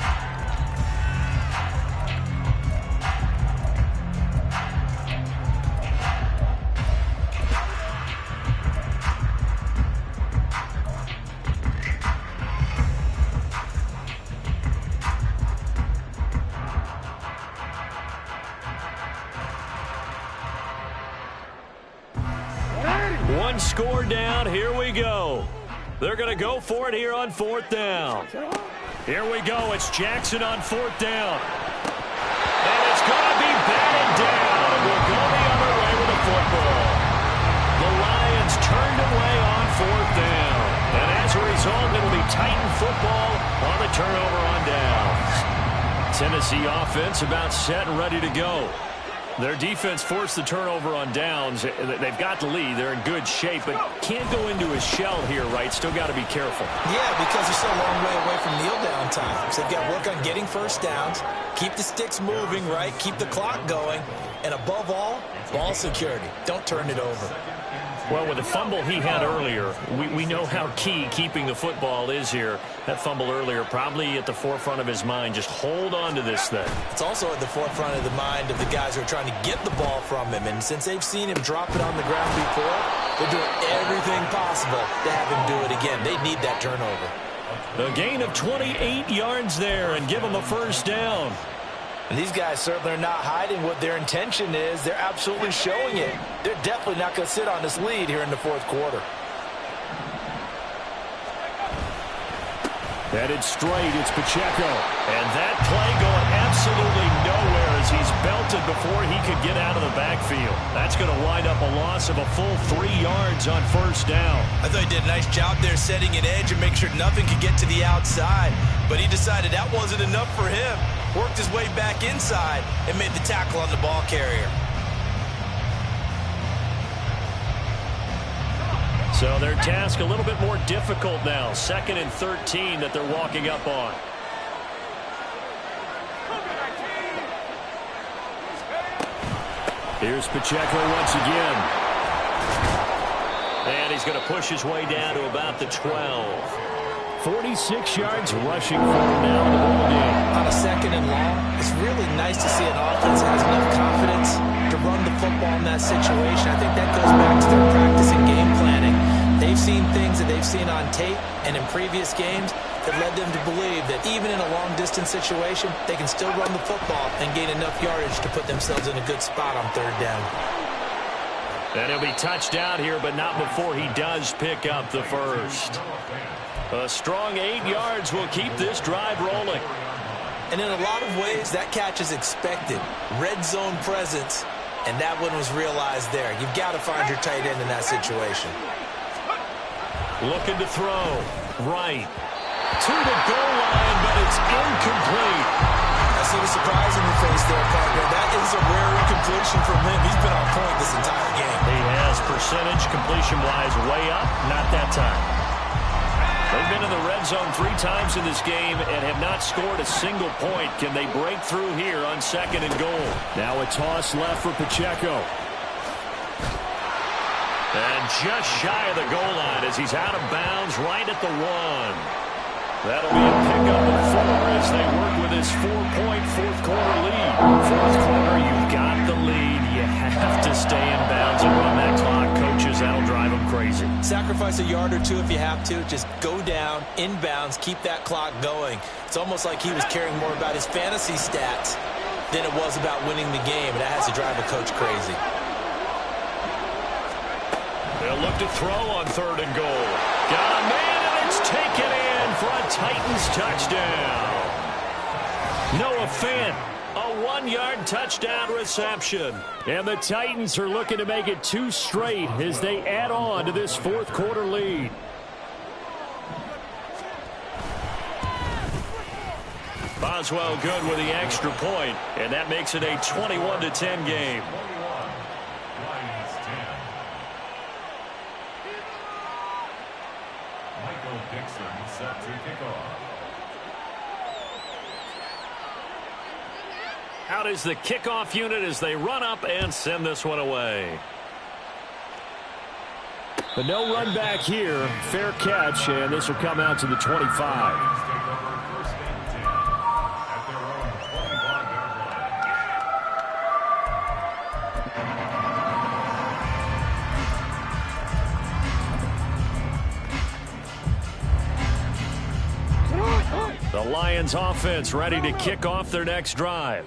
One score down. Here we go. They're going to go for it here on 4th down. Here we go. It's Jackson on 4th down. And it's going to be batted down. We'll go the other way with the football. The Lions turned away on 4th down. And as a result, it'll be Titan football on the turnover on downs. Tennessee offense about set and ready to go. Their defense forced the turnover on downs. They've got the lead. They're in good shape, but can't go into a shell here, right? Still got to be careful. Yeah, because they're so a long way away from kneel down times. They've got to work on getting first downs, keep the sticks moving, right? Keep the clock going. And above all, ball security. Don't turn it over. Well, with the fumble he had earlier, we know how key keeping the football is here. That fumble earlier probably at the forefront of his mind. Just hold on to this thing. It's also at the forefront of the mind of the guys who are trying to get the ball from him. And since they've seen him drop it on the ground before, they're doing everything possible to have him do it again. They need that turnover. A gain of 28 yards there and give him a first down. And these guys certainly are not hiding what their intention is. They're absolutely showing it. They're definitely not going to sit on this lead here in the fourth quarter. Headed straight, it's Pacheco. And that play going absolutely nowhere as he's belted before he could get out of the backfield. That's going to wind up a loss of a full 3 yards on first down. I thought he did a nice job there setting an edge and make sure nothing could get to the outside. But he decided that wasn't enough for him. Worked his way back inside and made the tackle on the ball carrier. So their task a little bit more difficult now. 2nd and 13 that they're walking up on. Here's Pacheco once again. And he's going to push his way down to about the 12. 46 yards rushing for him now in the ball game. On a 2nd and long, it's really nice to see an offense that has enough confidence to run the football in that situation. I think that goes back to their practice and game planning. They've seen things that they've seen on tape and in previous games that led them to believe that even in a long-distance situation, they can still run the football and gain enough yardage to put themselves in a good spot on 3rd down. And he'll be touched down here, but not before he does pick up the first. A strong 8 yards will keep this drive rolling. And in a lot of ways, that catch is expected. Red zone presence, and that one was realized there. You've got to find your tight end in that situation. Looking to throw. Right. To the goal line, but it's incomplete. I see the surprise in your face there, partner. That is a rare incompletion from him. He's been on point this entire game. He has percentage completion-wise way up. Not that time. They've been in the red zone 3 times in this game and have not scored a single point. Can they break through here on 2nd and goal? Now a toss left for Pacheco. And just shy of the goal line as he's out of bounds right at the 1. That'll be a pickup of 4 as they work with his 4-point fourth-quarter lead. Fourth quarter, you've got the lead. You have to stay in bounds and run that clock. Coaches, that'll drive them crazy. Sacrifice a yard or 2 if you have to. Just go down, in bounds, keep that clock going. It's almost like he was caring more about his fantasy stats than it was about winning the game. And that has to drive a coach crazy. They'll look to throw on 3rd and goal. Got a man, and it's taken in for a Titans touchdown. Noah Fant, a 1-yard touchdown reception. And the Titans are looking to make it 2 straight as they add on to this fourth-quarter lead. Boswell good with the extra point, and that makes it a 21-10 game. Set to kick off. Out is the kickoff unit as they run up and send this one away. But no run back here. Fair catch, and this will come out to the 25. The Lions offense ready to kick off their next drive.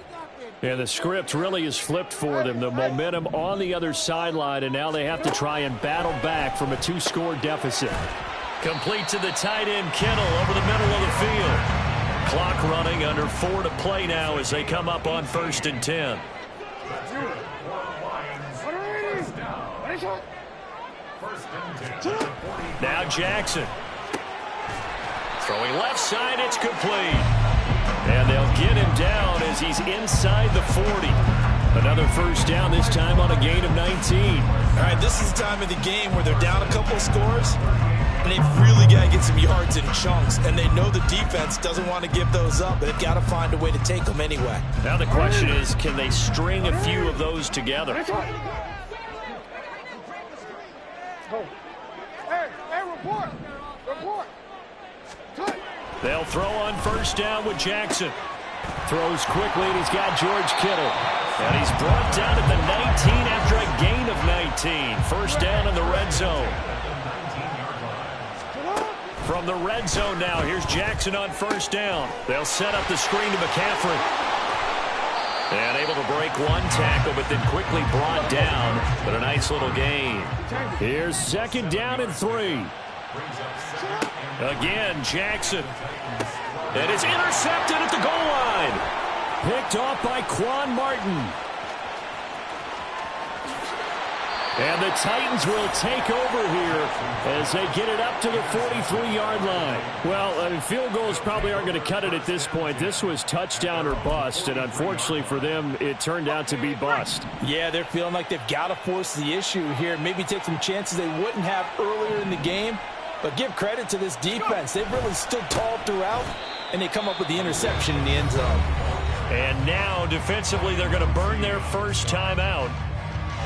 And the script really is flipped for them. The momentum on the other sideline, and now they have to try and battle back from a 2-score deficit. Complete to the tight end, Kittle, over the middle of the field. Clock running, under 4 to play now as they come up on 1st and 10. Now Jackson. Throwing left side, it's complete. And they'll get him down as he's inside the 40. Another first down, this time on a gain of 19. All right, this is the time of the game where they're down a couple of scores, and they've really got to get some yards in chunks, and they know the defense doesn't want to give those up, but they've got to find a way to take them anyway. Now the question is, can they string a few of those together? Hey, report. They'll throw on first down with Jackson. Throws quickly, and he's got George Kittle. And he's brought down at the 19 after a gain of 19. First down in the red zone. From the red zone now, here's Jackson on first down. They'll set up the screen to McCaffrey. And able to break 1 tackle, but then quickly brought down. But a nice little gain. Here's 2nd down and 3. Again, Jackson. And it's intercepted at the goal line. Picked off by Quan Martin. And the Titans will take over here as they get it up to the 43-yard line. Well, field goals probably aren't going to cut it at this point. This was touchdown or bust, and unfortunately for them, it turned out to be bust. Yeah, they're feeling like they've got to force the issue here. Maybe take some chances they wouldn't have earlier in the game. But give credit to this defense. They've really stood tall throughout, and they come up with the interception in the end zone. And now, defensively, they're going to burn their first time out.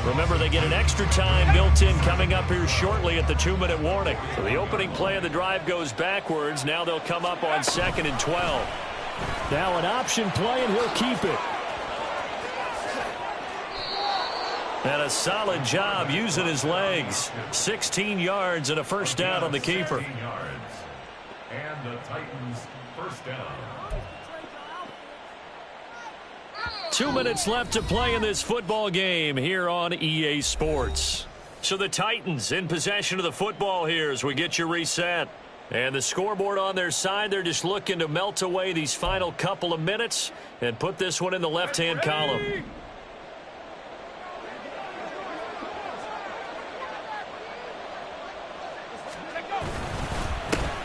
Remember, they get an extra time built in coming up here shortly at the 2-minute warning. So the opening play of the drive goes backwards. Now they'll come up on 2nd and 12. Now an option play, and he'll keep it. And a solid job using his legs. 16 yards and a first down on the keeper. 16 yards. And the Titans first down. 2 minutes left to play in this football game here on EA Sports. So the Titans in possession of the football here as we get you reset. And the scoreboard on their side, they're just looking to melt away these final couple of minutes and put this one in the left-hand column.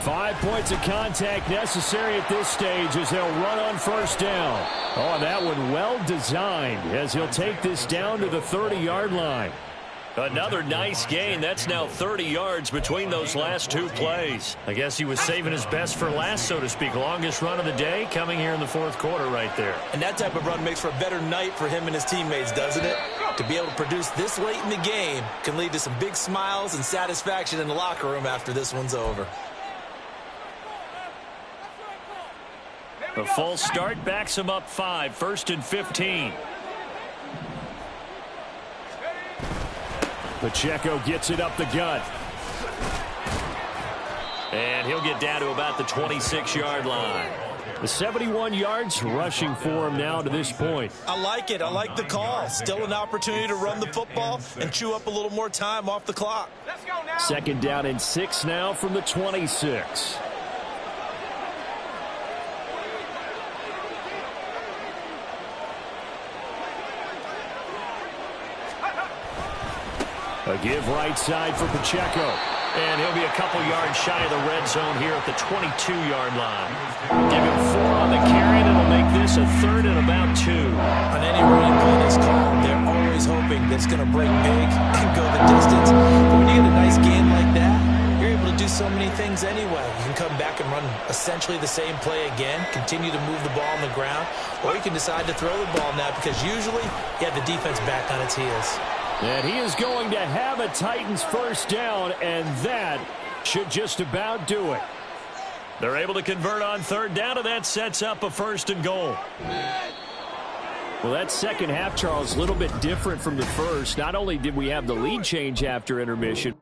Five points of contact necessary at this stage as they'll run on first down. Oh, and that one well designed as he'll take this down to the 30-yard line. Another nice gain. That's now 30 yards between those last two plays. I guess he was saving his best for last, so to speak. Longest run of the day coming here in the fourth quarter right there. And that type of run makes for a better night for him and his teammates, doesn't it? To be able to produce this late in the game can lead to some big smiles and satisfaction in the locker room after this one's over. A false start backs him up 5, 1st and 15. Pacheco gets it up the gut. And he'll get down to about the 26-yard line. The 71 yards rushing for him now to this point. I like it. I like the call. Still an opportunity to run the football and chew up a little more time off the clock. Let's go now. 2nd down and 6 now from the 26. A give right side for Pacheco. And he'll be a couple yards shy of the red zone here at the 22-yard line. Give him 4 on the carry, and it'll make this a 3rd and about 2. On any running play that's called, they're always hoping that it's going to break big and go the distance. But when you get a nice game like that, you're able to do so many things anyway. You can come back and run essentially the same play again, continue to move the ball on the ground, or you can decide to throw the ball now because usually you have the defense back on its heels. And he is going to have a Titans first down, and that should just about do it. They're able to convert on 3rd down, and that sets up a 1st and goal. Well, that second half, Charles, a little bit different from the first. Not only did we have the lead change after intermission,